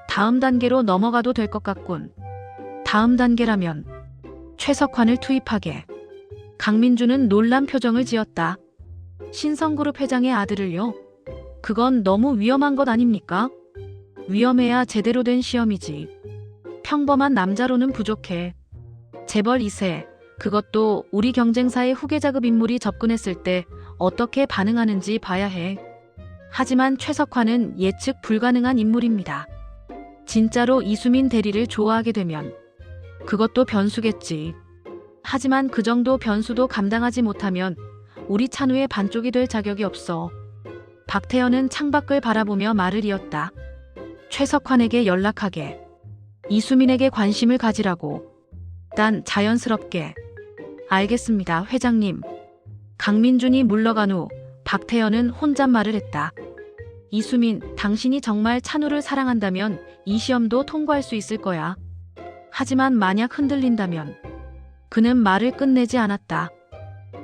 다음 단계로 넘어가도 될 것 같군. 다음 단계라면 최석환을 투입하게. 강민주는 놀란 표정을 지었다. 신성그룹 회장의 아들을요? 그건 너무 위험한 것 아닙니까? 위험해야 제대로 된 시험이지. 평범한 남자로는 부족해. 재벌 2세, 그것도 우리 경쟁사의 후계자급 인물이 접근했을 때 어떻게 반응하는지 봐야 해. 하지만 최석환은 예측 불가능한 인물입니다. 진짜로 이수민 대리를 좋아하게 되면 그것도 변수겠지. 하지만 그 정도 변수도 감당하지 못하면 우리 찬우의 반쪽이 될 자격이 없어. 박태현은 창밖을 바라보며 말을 이었다. 최석환에게 연락하게. 이수민에게 관심을 가지라고. 난 자연스럽게. 알겠습니다, 회장님. 강민준이 물러간 후 박태현은 혼잣말을 했다. 이수민, 당신이 정말 찬우를 사랑한다면 이 시험도 통과할 수 있을 거야. 하지만 만약 흔들린다면. 그는 말을 끝내지 않았다.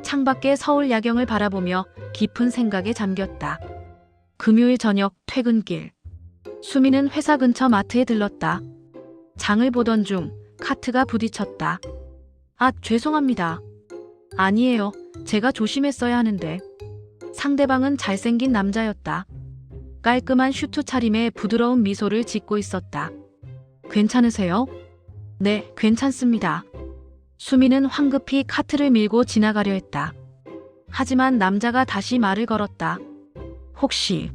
창밖의 서울 야경을 바라보며 깊은 생각에 잠겼다. 금요일 저녁 퇴근길. 수민은 회사 근처 마트에 들렀다. 장을 보던 중 카트가 부딪혔다. 아, 죄송합니다. 아니에요. 제가 조심했어야 하는데. 상대방은 잘생긴 남자였다. 깔끔한 슈트 차림에 부드러운 미소를 짓고 있었다. 괜찮으세요? 네, 괜찮습니다. 수민은 황급히 카트를 밀고 지나가려 했다. 하지만 남자가 다시 말을 걸었다. 혹시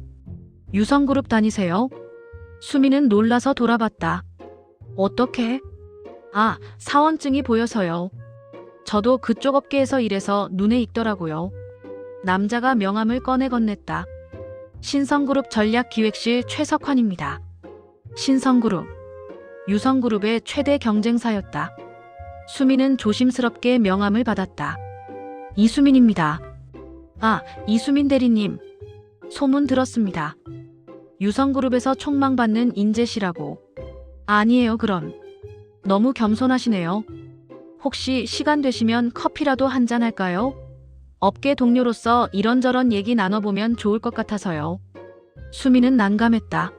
유성그룹 다니세요? 수민은 놀라서 돌아봤다. 어떻게? 아, 사원증이 보여서요. 저도 그쪽 업계에서 일해서 눈에 익더라고요. 남자가 명함을 꺼내 건넸다. 신성그룹 전략기획실 최석환입니다. 신성그룹, 유성그룹의 최대 경쟁사였다. 수민은 조심스럽게 명함을 받았다. 이수민입니다. 아, 이수민 대리님. 소문 들었습니다. 유성그룹에서 촉망받는 인재시라고. 아니에요, 그럼. 너무 겸손하시네요. 혹시 시간 되시면 커피라도 한잔 할까요? 업계 동료로서 이런저런 얘기 나눠보면 좋을 것 같아서요. 수민은 난감했다.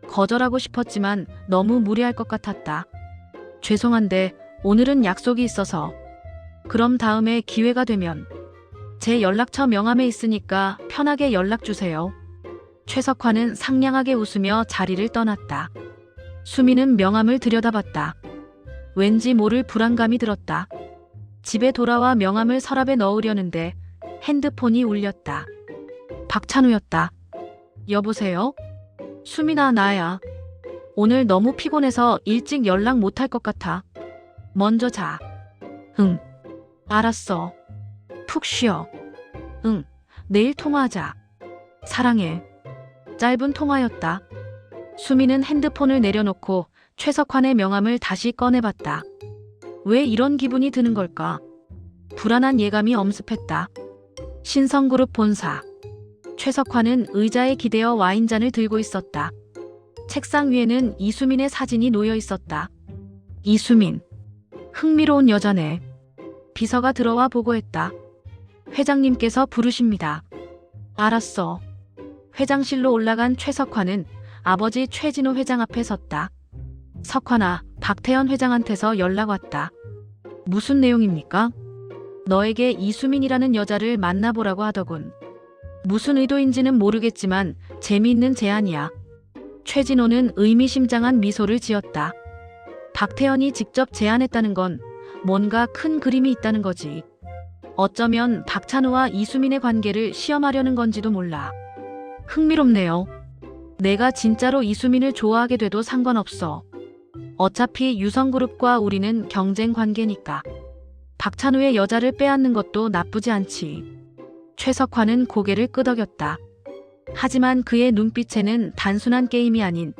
거절하고 싶었지만 너무 무리할 것 같았다. 죄송한데 오늘은 약속이 있어서. 그럼 다음에 기회가 되면. 제 연락처 명함에 있으니까 편하게 연락 주세요. 최석환은 상냥하게 웃으며 자리를 떠났다. 수민은 명함을 들여다봤다. 왠지 모를 불안감이 들었다. 집에 돌아와 명함을 서랍에 넣으려는데 핸드폰이 울렸다. 박찬우였다. 여보세요? 수민아, 나야. 오늘 너무 피곤해서 일찍 연락 못할 것 같아. 먼저 자. 응. 알았어. 푹 쉬어. 응, 내일 통화하자. 사랑해. 짧은 통화였다. 수미는 핸드폰을 내려놓고 최석환의 명함을 다시 꺼내봤다. 왜 이런 기분이 드는 걸까? 불안한 예감이 엄습했다. 신성그룹 본사. 최석환은 의자에 기대어 와인잔을 들고 있었다. 책상 위에는 이수민의 사진이 놓여 있었다. 이수민. 흥미로운 여자네. 비서가 들어와 보고했다. 회장님께서 부르십니다. 알았어. 회장실로 올라간 최석환은 아버지 최진호 회장 앞에 섰다. 석환아, 박태현 회장한테서 연락 왔다. 무슨 내용입니까? 너에게 이수민이라는 여자를 만나보라고 하더군. 무슨 의도인지는 모르겠지만 재미있는 제안이야. 최진호는 의미심장한 미소를 지었다. 박태현이 직접 제안했다는 건 뭔가 큰 그림이 있다는 거지. 어쩌면 박찬호와 이수민의 관계를 시험하려는 건지도 몰라. 흥미롭네요. 내가 진짜로 이수민을 좋아하게 돼도 상관없어. 어차피 유성그룹과 우리는 경쟁 관계니까. 박찬호의 여자를 빼앗는 것도 나쁘지 않지. 최석환은 고개를 끄덕였다. 하지만 그의 눈빛에는 단순한 게임이 아닌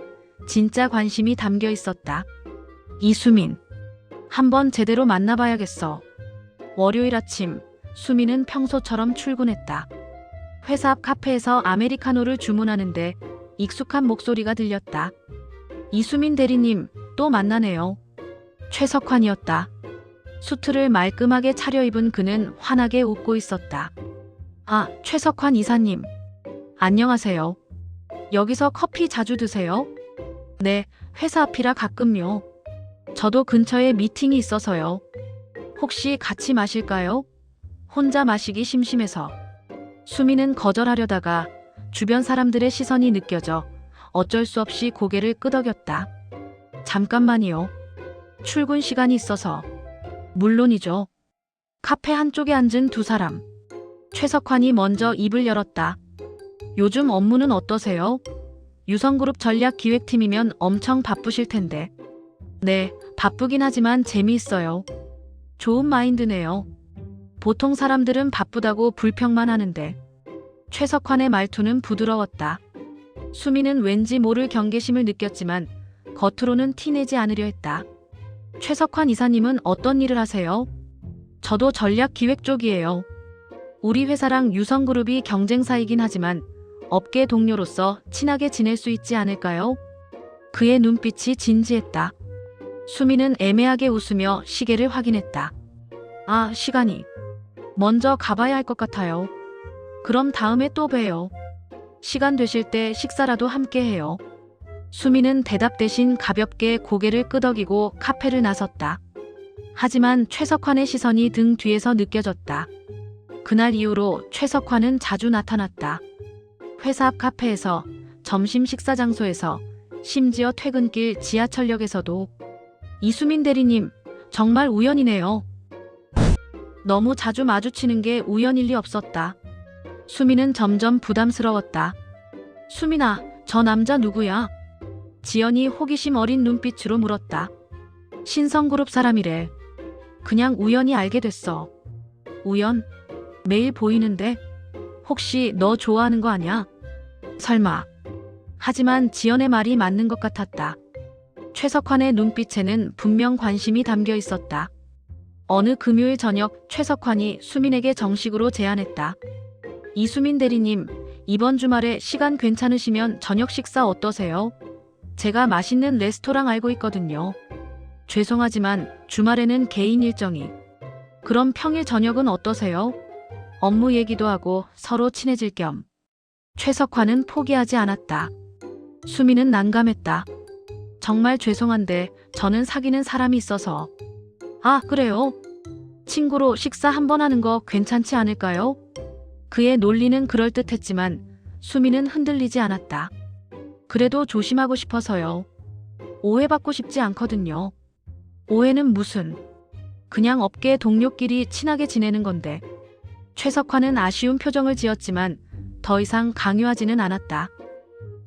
진짜 관심이 담겨 있었다. 이수민. 한번 제대로 만나봐야겠어. 월요일 아침, 수민은 평소처럼 출근했다. 회사 앞 카페에서 아메리카노를 주문하는데 익숙한 목소리가 들렸다. 이수민 대리님, 또 만나네요. 최석환이었다. 수트를 말끔하게 차려입은 그는 환하게 웃고 있었다. 아, 최석환 이사님. 안녕하세요. 여기서 커피 자주 드세요? 네, 회사 앞이라 가끔요. 저도 근처에 미팅이 있어서요. 혹시 같이 마실까요? 혼자 마시기 심심해서. 수미는 거절하려다가 주변 사람들의 시선이 느껴져 어쩔 수 없이 고개를 끄덕였다. 잠깐만요. 출근 시간이 있어서. 물론이죠. 카페 한쪽에 앉은 두 사람. 최석환이 먼저 입을 열었다. 요즘 업무는 어떠세요? 유성그룹 전략기획팀이면 엄청 바쁘실 텐데. 네, 바쁘긴 하지만 재미있어요. 좋은 마인드네요. 보통 사람들은 바쁘다고 불평만 하는데. 최석환의 말투는 부드러웠다. 수미는 왠지 모를 경계심을 느꼈지만 겉으로는 티내지 않으려 했다. 최석환 이사님은 어떤 일을 하세요? 저도 전략기획 쪽이에요. 우리 회사랑 유성그룹이 경쟁사이긴 하지만 업계 동료로서 친하게 지낼 수 있지 않을까요? 그의 눈빛이 진지했다. 수미는 애매하게 웃으며 시계를 확인했다. 아, 시간이. 먼저 가봐야 할 것 같아요. 그럼 다음에 또 봬요. 시간 되실 때 식사라도 함께 해요. 수미는 대답 대신 가볍게 고개를 끄덕이고 카페를 나섰다. 하지만 최석환의 시선이 등 뒤에서 느껴졌다. 그날 이후로 최석환은 자주 나타났다. 회사 앞 카페에서, 점심 식사 장소에서, 심지어 퇴근길 지하철역에서도. 이수민 대리님, 정말 우연이네요. 너무 자주 마주치는 게 우연일 리 없었다. 수미는 점점 부담스러웠다. 수민아, 저 남자 누구야? 지연이 호기심 어린 눈빛으로 물었다. 신성그룹 사람이래. 그냥 우연히 알게 됐어. 우연? 매일 보이는데? 혹시 너 좋아하는 거 아냐? 설마. 하지만 지연의 말이 맞는 것 같았다. 최석환의 눈빛에는 분명 관심이 담겨 있었다. 어느 금요일 저녁 최석환이 수민에게 정식으로 제안했다. 이수민 대리님, 이번 주말에 시간 괜찮으시면 저녁 식사 어떠세요? 제가 맛있는 레스토랑 알고 있거든요. 죄송하지만 주말에는 개인 일정이. 그럼 평일 저녁은 어떠세요? 업무 얘기도 하고 서로 친해질 겸. 최석환은 포기하지 않았다. 수미는 난감했다. 정말 죄송한데 저는 사귀는 사람이 있어서. 아, 그래요? 친구로 식사 한번 하는 거 괜찮지 않을까요? 그의 논리는 그럴듯했지만 수미는 흔들리지 않았다. 그래도 조심하고 싶어서요. 오해받고 싶지 않거든요. 오해는 무슨. 그냥 업계 동료끼리 친하게 지내는 건데. 최석환은 아쉬운 표정을 지었지만 더 이상 강요하지는 않았다.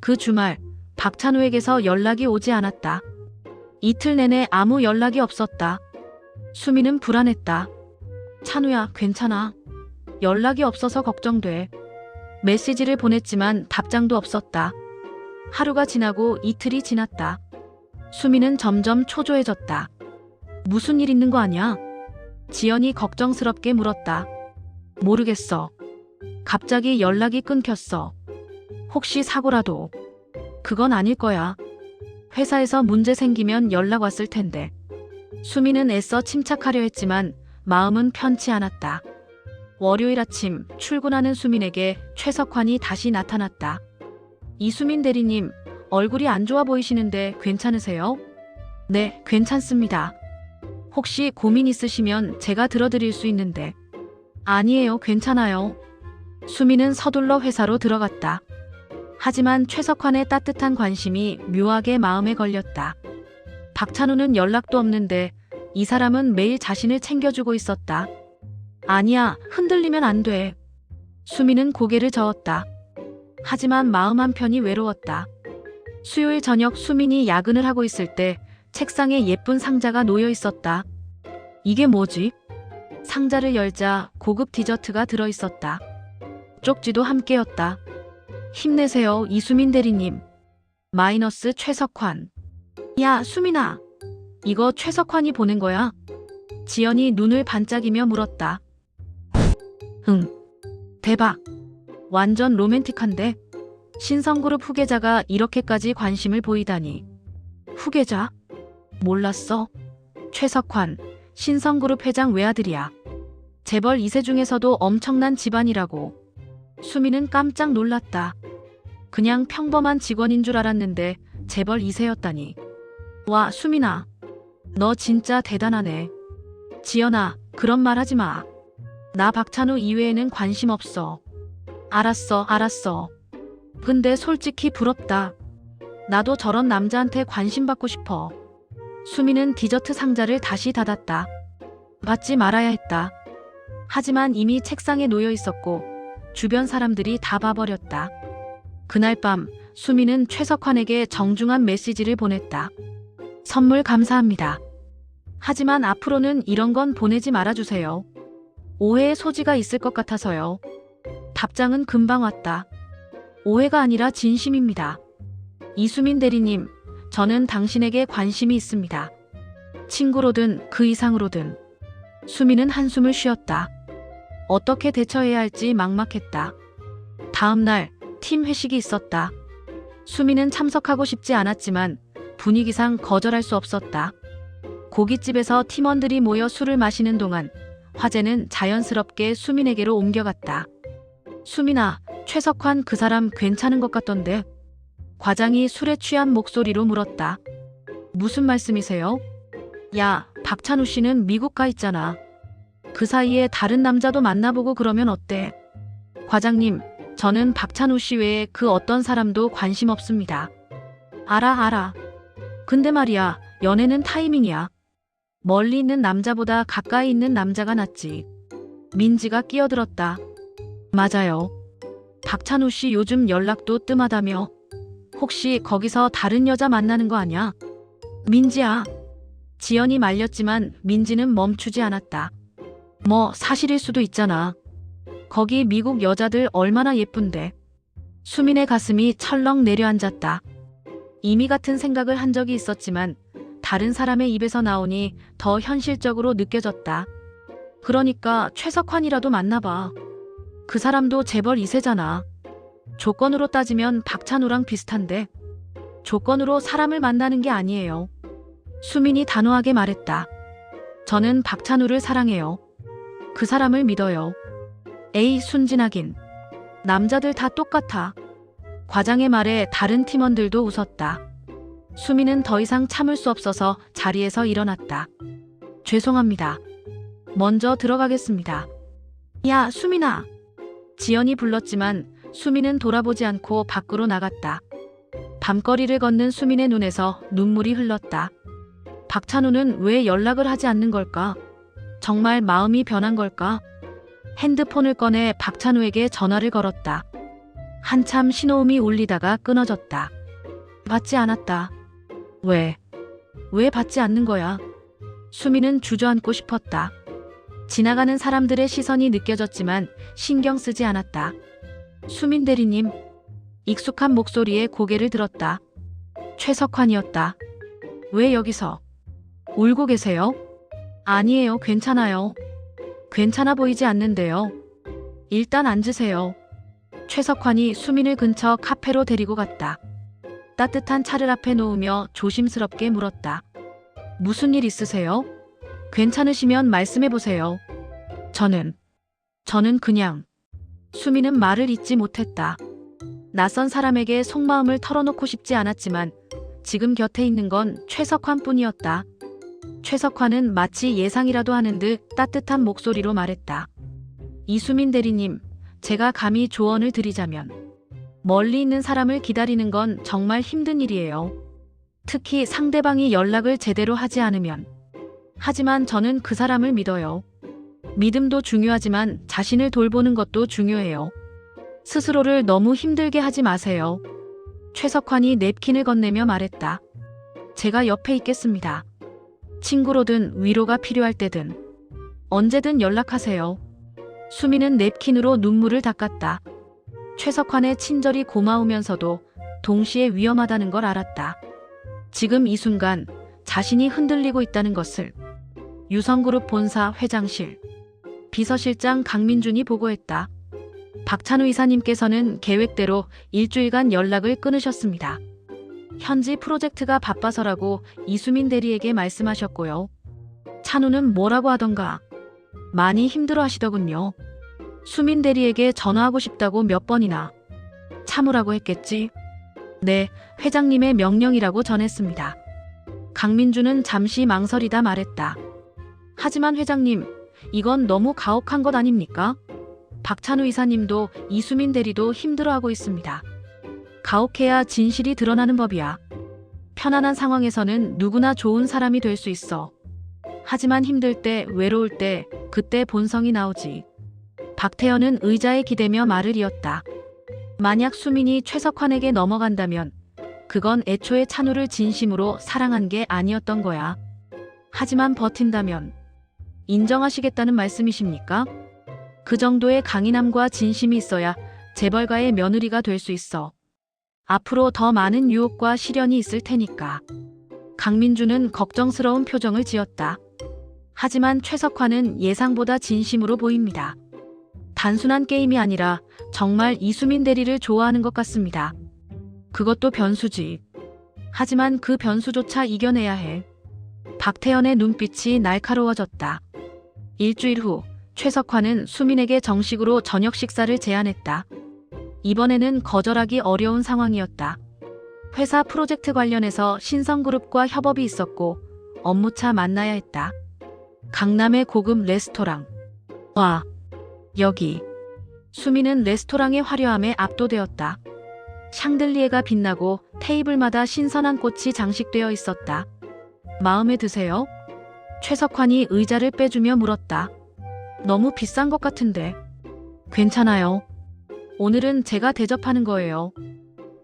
그 주말 박찬호에게서 연락이 오지 않았다. 이틀 내내 아무 연락이 없었다. 수미는 불안했다. 찬우야, 괜찮아. 연락이 없어서 걱정돼. 메시지를 보냈지만 답장도 없었다. 하루가 지나고 이틀이 지났다. 수미는 점점 초조해졌다. 무슨 일 있는 거 아니야? 지연이 걱정스럽게 물었다. 모르겠어. 갑자기 연락이 끊겼어. 혹시 사고라도? 그건 아닐 거야. 회사에서 문제 생기면 연락 왔을 텐데. 수미는 애써 침착하려 했지만 마음은 편치 않았다. 월요일 아침 출근하는 수민에게 최석환이 다시 나타났다. 이수민 대리님, 얼굴이 안 좋아 보이시는데 괜찮으세요? 네, 괜찮습니다. 혹시 고민 있으시면 제가 들어드릴 수 있는데. 아니에요, 괜찮아요. 수민은 서둘러 회사로 들어갔다. 하지만 최석환의 따뜻한 관심이 묘하게 마음에 걸렸다. 박찬우는 연락도 없는데 이 사람은 매일 자신을 챙겨주고 있었다. 아니야, 흔들리면 안 돼. 수민은 고개를 저었다. 하지만 마음 한편이 외로웠다. 수요일 저녁 수민이 야근을 하고 있을 때 책상에 예쁜 상자가 놓여 있었다. 이게 뭐지? 상자를 열자 고급 디저트가 들어 있었다. 쪽지도 함께였다. 힘내세요, 이수민 대리님. 마이너스 최석환. 야, 수민아. 이거 최석환이 보낸 거야? 지연이 눈을 반짝이며 물었다. 응. 대박. 완전 로맨틱한데? 신성그룹 후계자가 이렇게까지 관심을 보이다니. 후계자? 몰랐어. 최석환, 신성그룹 회장 외아들이야. 재벌 2세 중에서도 엄청난 집안이라고. 수미는 깜짝 놀랐다. 그냥 평범한 직원인 줄 알았는데 재벌 2세였다니. 와, 수민아. 너 진짜 대단하네. 지연아, 그런 말 하지 마. 나 박찬우 이외에는 관심 없어. 알았어. 근데 솔직히 부럽다. 나도 저런 남자한테 관심 받고 싶어. 수미는 디저트 상자를 다시 닫았다. 받지 말아야 했다. 하지만 이미 책상에 놓여 있었고 주변 사람들이 다 봐버렸다. 그날 밤 수미는 최석환에게 정중한 메시지를 보냈다. 선물 감사합니다. 하지만 앞으로는 이런 건 보내지 말아주세요. 오해의 소지가 있을 것 같아서요. 답장은 금방 왔다. 오해가 아니라 진심입니다. 이수민 대리님, 저는 당신에게 관심이 있습니다. 친구로든 그 이상으로든. 수미는 한숨을 쉬었다. 어떻게 대처해야 할지 막막했다. 다음 날 팀 회식이 있었다. 수미는 참석하고 싶지 않았지만 분위기상 거절할 수 없었다. 고깃집에서 팀원들이 모여 술을 마시는 동안 화제는 자연스럽게 수민에게로 옮겨갔다. 수민아, 최석환 그 사람 괜찮은 것 같던데. 과장이 술에 취한 목소리로 물었다. 무슨 말씀이세요? 야, 박찬우 씨는 미국 가 있잖아. 그 사이에 다른 남자도 만나보고 그러면 어때? 과장님, 저는 박찬우 씨 외에 그 어떤 사람도 관심 없습니다. 알아. 근데 말이야, 연애는 타이밍이야. 멀리 있는 남자보다 가까이 있는 남자가 낫지. 민지가 끼어들었다. 맞아요. 박찬우 씨 요즘 연락도 뜸하다며. 혹시 거기서 다른 여자 만나는 거 아니야? 민지야. 지연이 말렸지만 민지는 멈추지 않았다. 뭐 사실일 수도 있잖아. 거기 미국 여자들 얼마나 예쁜데. 수민의 가슴이 철렁 내려앉았다. 이미 같은 생각을 한 적이 있었지만 다른 사람의 입에서 나오니 더 현실적으로 느껴졌다. 그러니까 최석환이라도 만나봐. 그 사람도 재벌 2세잖아. 조건으로 따지면 박찬우랑 비슷한데. 조건으로 사람을 만나는 게 아니에요. 수민이 단호하게 말했다. 저는 박찬우를 사랑해요. 그 사람을 믿어요. 에이, 순진하긴. 남자들 다 똑같아. 과장의 말에 다른 팀원들도 웃었다. 수민은 더 이상 참을 수 없어서 자리에서 일어났다. 죄송합니다. 먼저 들어가겠습니다. 야, 수민아. 지연이 불렀지만 수민은 돌아보지 않고 밖으로 나갔다. 밤거리를 걷는 수민의 눈에서 눈물이 흘렀다. 박찬우는 왜 연락을 하지 않는 걸까? 정말 마음이 변한 걸까? 핸드폰을 꺼내 박찬우에게 전화를 걸었다. 한참 신호음이 울리다가 끊어졌다. 받지 않았다. 왜 받지 않는 거야? 수미는 주저앉고 싶었다. 지나가는 사람들의 시선이 느껴졌지만 신경 쓰지 않았다. 수민 대리님. 익숙한 목소리에 고개를 들었다. 최석환이었다. 왜 여기서? 울고 계세요? 아니에요, 괜찮아요. 괜찮아 보이지 않는데요. 일단 앉으세요. 최석환이 수민을 근처 카페로 데리고 갔다. 따뜻한 차를 앞에 놓으며 조심스럽게 물었다. 무슨 일 있으세요? 괜찮으시면 말씀해보세요. 저는 그냥. 수민은 말을 잇지 못했다. 낯선 사람에게 속마음을 털어놓고 싶지 않았지만 지금 곁에 있는 건 최석환뿐이었다. 최석환은 마치 예상이라도 하는 듯 따뜻한 목소리로 말했다. 이수민 대리님, 제가 감히 조언을 드리자면 멀리 있는 사람을 기다리는 건 정말 힘든 일이에요. 특히 상대방이 연락을 제대로 하지 않으면. 하지만 저는 그 사람을 믿어요. 믿음도 중요하지만 자신을 돌보는 것도 중요해요. 스스로를 너무 힘들게 하지 마세요. 최석환이 냅킨을 건네며 말했다. 제가 옆에 있겠습니다. 친구로든 위로가 필요할 때든 언제든 연락하세요. 수민은 냅킨으로 눈물을 닦았다. 최석환의 친절이 고마우면서도 동시에 위험하다는 걸 알았다. 지금 이 순간 자신이 흔들리고 있다는 것을 유성그룹 본사 회장실 비서실장 강민준이 보고했다. 박찬우 이사님께서는 계획대로 일주일간 연락을 끊으셨습니다. 현지 프로젝트가 바빠서라고 이수민 대리에게 말씀하셨고요. 찬우는 뭐라고 하던가 많이 힘들어 하시더군요. 수민 대리에게 전화하고 싶다고 몇 번이나. 참으라고 했겠지? 네, 회장님의 명령이라고 전했습니다. 강민주는 잠시 망설이다 말했다. 하지만 회장님, 이건 너무 가혹한 것 아닙니까? 박찬우 이사님도 이수민 대리도 힘들어하고 있습니다. 가혹해야 진실이 드러나는 법이야. 편안한 상황에서는 누구나 좋은 사람이 될 수 있어. 하지만 힘들 때, 외로울 때, 그때 본성이 나오지. 박태현은 의자에 기대며 말을 이었다. 만약 수민이 최석환에게 넘어간다면 그건 애초에 찬우를 진심으로 사랑한 게 아니었던 거야. 하지만 버틴다면 인정하시겠다는 말씀이십니까? 그 정도의 강인함과 진심이 있어야 재벌가의 며느리가 될 수 있어. 앞으로 더 많은 유혹과 시련이 있을 테니까. 강민주는 걱정스러운 표정을 지었다. 하지만 최석환은 예상보다 진심으로 보입니다. 단순한 게임이 아니라 정말 이수민 대리를 좋아하는 것 같습니다. 그것도 변수지. 하지만 그 변수조차 이겨내야 해. 박태현의 눈빛이 날카로워졌다. 일주일 후 최석환은 수민에게 정식으로 저녁 식사를 제안했다. 이번에는 거절하기 어려운 상황이었다. 회사 프로젝트 관련해서 신성그룹과 협업이 있었고 업무차 만나야 했다. 강남의 고급 레스토랑. 와, 여기. 수민은 레스토랑의 화려함에 압도되었다. 샹들리에가 빛나고 테이블마다 신선한 꽃이 장식되어 있었다. 마음에 드세요? 최석환이 의자를 빼주며 물었다. 너무 비싼 것 같은데. 괜찮아요. 오늘은 제가 대접하는 거예요.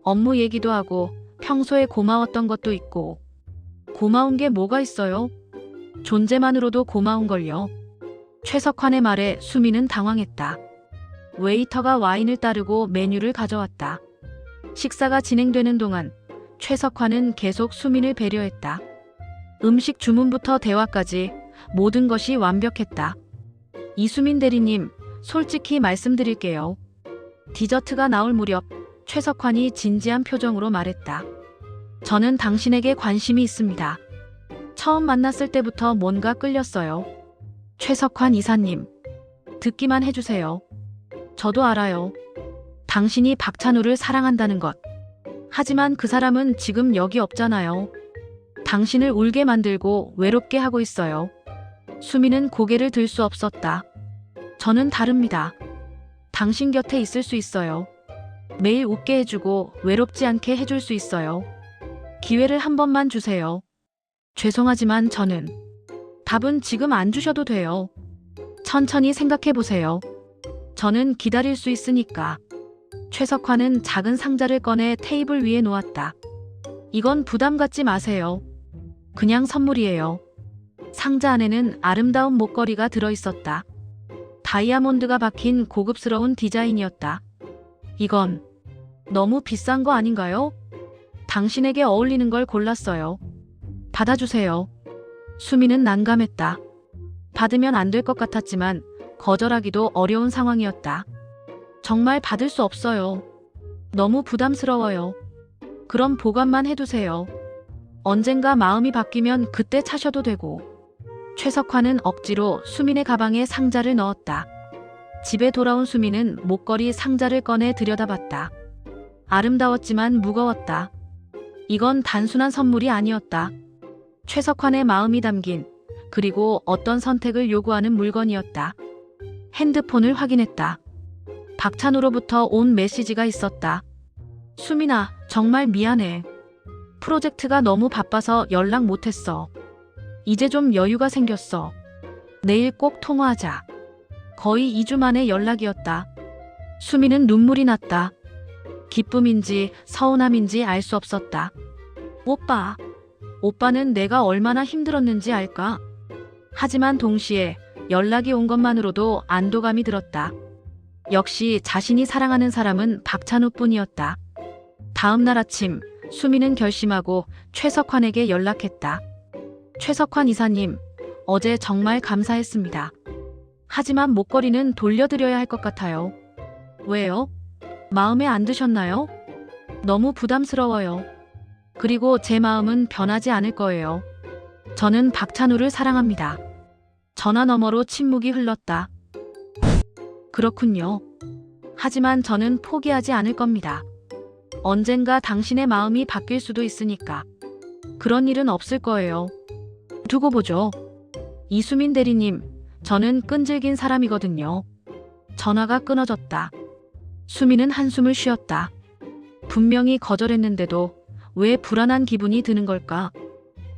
업무 얘기도 하고 평소에 고마웠던 것도 있고. 고마운 게 뭐가 있어요? 존재만으로도 고마운걸요. 최석환의 말에 수민은 당황했다. 웨이터가 와인을 따르고 메뉴를 가져왔다. 식사가 진행되는 동안 최석환은 계속 수민을 배려했다. 음식 주문부터 대화까지 모든 것이 완벽했다. 이수민 대리님, 솔직히 말씀드릴게요. 디저트가 나올 무렵 최석환이 진지한 표정으로 말했다. 저는 당신에게 관심이 있습니다. 처음 만났을 때부터 뭔가 끌렸어요. 최석환 이사님, 듣기만 해주세요. 저도 알아요. 당신이 박찬우를 사랑한다는 것. 하지만 그 사람은 지금 여기 없잖아요. 당신을 울게 만들고 외롭게 하고 있어요. 수민은 고개를 들 수 없었다. 저는 다릅니다. 당신 곁에 있을 수 있어요. 매일 웃게 해주고 외롭지 않게 해줄 수 있어요. 기회를 한 번만 주세요. 죄송하지만 저는. 답은 지금 안 주셔도 돼요. 천천히 생각해 보세요. 저는 기다릴 수 있으니까. 최석환은 작은 상자를 꺼내 테이블 위에 놓았다. 이건 부담 갖지 마세요. 그냥 선물이에요. 상자 안에는 아름다운 목걸이가 들어있었다. 다이아몬드가 박힌 고급스러운 디자인이었다. 이건 너무 비싼 거 아닌가요? 당신에게 어울리는 걸 골랐어요. 받아주세요. 수미는 난감했다. 받으면 안 될 것 같았지만 거절하기도 어려운 상황이었다. 정말 받을 수 없어요. 너무 부담스러워요. 그럼 보관만 해두세요. 언젠가 마음이 바뀌면 그때 차셔도 되고. 최석환은 억지로 수민의 가방에 상자를 넣었다. 집에 돌아온 수민은 목걸이 상자를 꺼내 들여다봤다. 아름다웠지만 무거웠다. 이건 단순한 선물이 아니었다. 최석환의 마음이 담긴, 그리고 어떤 선택을 요구하는 물건이었다. 핸드폰을 확인했다. 박찬우로부터 온 메시지가 있었다. 수민아, 정말 미안해. 프로젝트가 너무 바빠서 연락 못했어. 이제 좀 여유가 생겼어. 내일 꼭 통화하자. 거의 2주 만에 연락이었다. 수민은 눈물이 났다. 기쁨인지 서운함인지 알 수 없었다. 오빠는 내가 얼마나 힘들었는지 알까? 하지만 동시에 연락이 온 것만으로도 안도감이 들었다. 역시 자신이 사랑하는 사람은 박찬우뿐이었다. 다음 날 아침, 수민은 결심하고 최석환에게 연락했다. 최석환 이사님, 어제 정말 감사했습니다. 하지만 목걸이는 돌려드려야 할 것 같아요. 왜요? 마음에 안 드셨나요? 너무 부담스러워요. 그리고 제 마음은 변하지 않을 거예요. 저는 박찬우를 사랑합니다. 전화 너머로 침묵이 흘렀다. 그렇군요. 하지만 저는 포기하지 않을 겁니다. 언젠가 당신의 마음이 바뀔 수도 있으니까. 그런 일은 없을 거예요. 두고 보죠. 이수민 대리님, 저는 끈질긴 사람이거든요. 전화가 끊어졌다. 수민은 한숨을 쉬었다. 분명히 거절했는데도 왜 불안한 기분이 드는 걸까?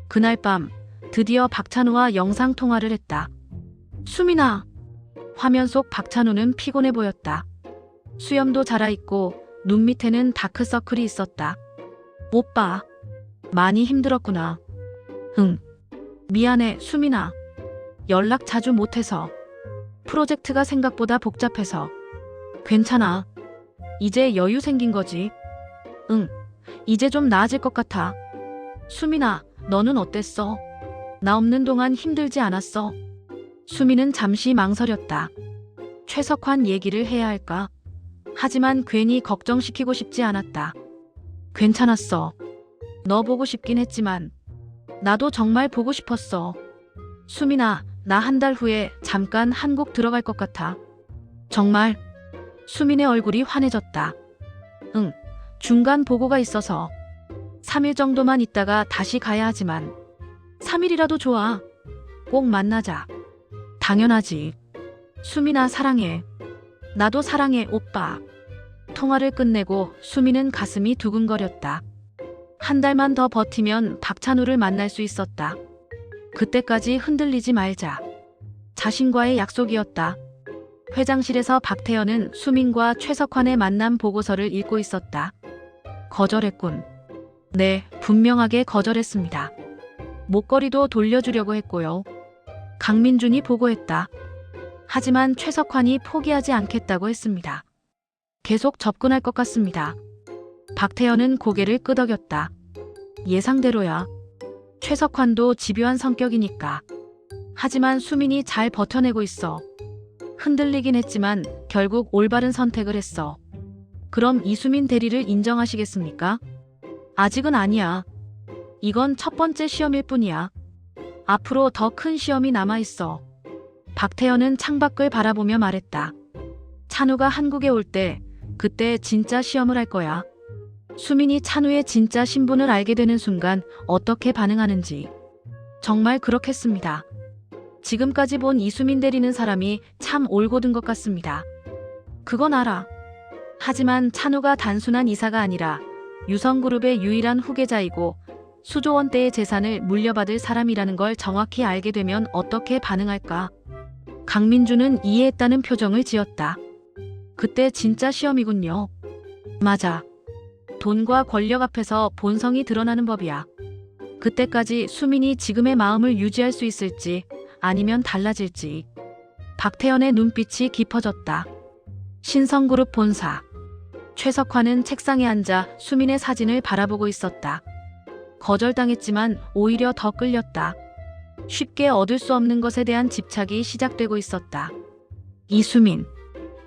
그날 밤 드디어 박찬우와 영상통화를 했다. 수민아. 화면 속 박찬우는 피곤해 보였다. 수염도 자라있고 눈 밑에는 다크서클이 있었다. 오빠, 많이 힘들었구나. 응. 미안해, 수민아. 연락 자주 못해서. 프로젝트가 생각보다 복잡해서. 괜찮아. 이제 여유 생긴 거지. 응. 이제 좀 나아질 것 같아. 수민아, 너는 어땠어? 나 없는 동안 힘들지 않았어? 수민은 잠시 망설였다. 최석환 얘기를 해야 할까? 하지만 괜히 걱정시키고 싶지 않았다. 괜찮았어. 너 보고 싶긴 했지만 나도 정말 보고 싶었어. 수민아, 나 한 달 후에 잠깐 한국 들어갈 것 같아. 정말? 수민의 얼굴이 환해졌다. 응, 중간 보고가 있어서 3일 정도만 있다가 다시 가야 하지만 3일이라도 좋아. 꼭 만나자. 당연하지. 수민아, 사랑해. 나도 사랑해, 오빠. 통화를 끝내고 수민은 가슴이 두근거렸다. 한 달만 더 버티면 박찬우를 만날 수 있었다. 그때까지 흔들리지 말자. 자신과의 약속이었다. 회장실에서 박태현은 수민과 최석환의 만남 보고서를 읽고 있었다. 거절했군. 네, 분명하게 거절했습니다. 목걸이도 돌려주려고 했고요. 강민준이 보고했다. 하지만 최석환이 포기하지 않겠다고 했습니다. 계속 접근할 것 같습니다. 박태현은 고개를 끄덕였다. 예상대로야. 최석환도 집요한 성격이니까. 하지만 수민이 잘 버텨내고 있어. 흔들리긴 했지만 결국 올바른 선택을 했어. 그럼 이수민 대리를 인정하시겠습니까? 아직은 아니야. 이건 첫 번째 시험일 뿐이야. 앞으로 더 큰 시험이 남아있어. 박태현은 창밖을 바라보며 말했다. 찬우가 한국에 올 때 그때 진짜 시험을 할 거야. 수민이 찬우의 진짜 신분을 알게 되는 순간 어떻게 반응하는지. 정말 그렇겠습니다. 지금까지 본 이수민 대리는 사람이 참 올곧은 것 같습니다. 그건 알아. 하지만 찬우가 단순한 이사가 아니라 유성그룹의 유일한 후계자이고 수조 원대의 재산을 물려받을 사람이라는 걸 정확히 알게 되면 어떻게 반응할까? 강민주는 이해했다는 표정을 지었다. 그때 진짜 시험이군요. 맞아. 돈과 권력 앞에서 본성이 드러나는 법이야. 그때까지 수민이 지금의 마음을 유지할 수 있을지 아니면 달라질지. 박태현의 눈빛이 깊어졌다. 신성그룹 본사. 최석환은 책상에 앉아 수민의 사진을 바라보고 있었다. 거절당했지만 오히려 더 끌렸다. 쉽게 얻을 수 없는 것에 대한 집착이 시작되고 있었다. 이수민.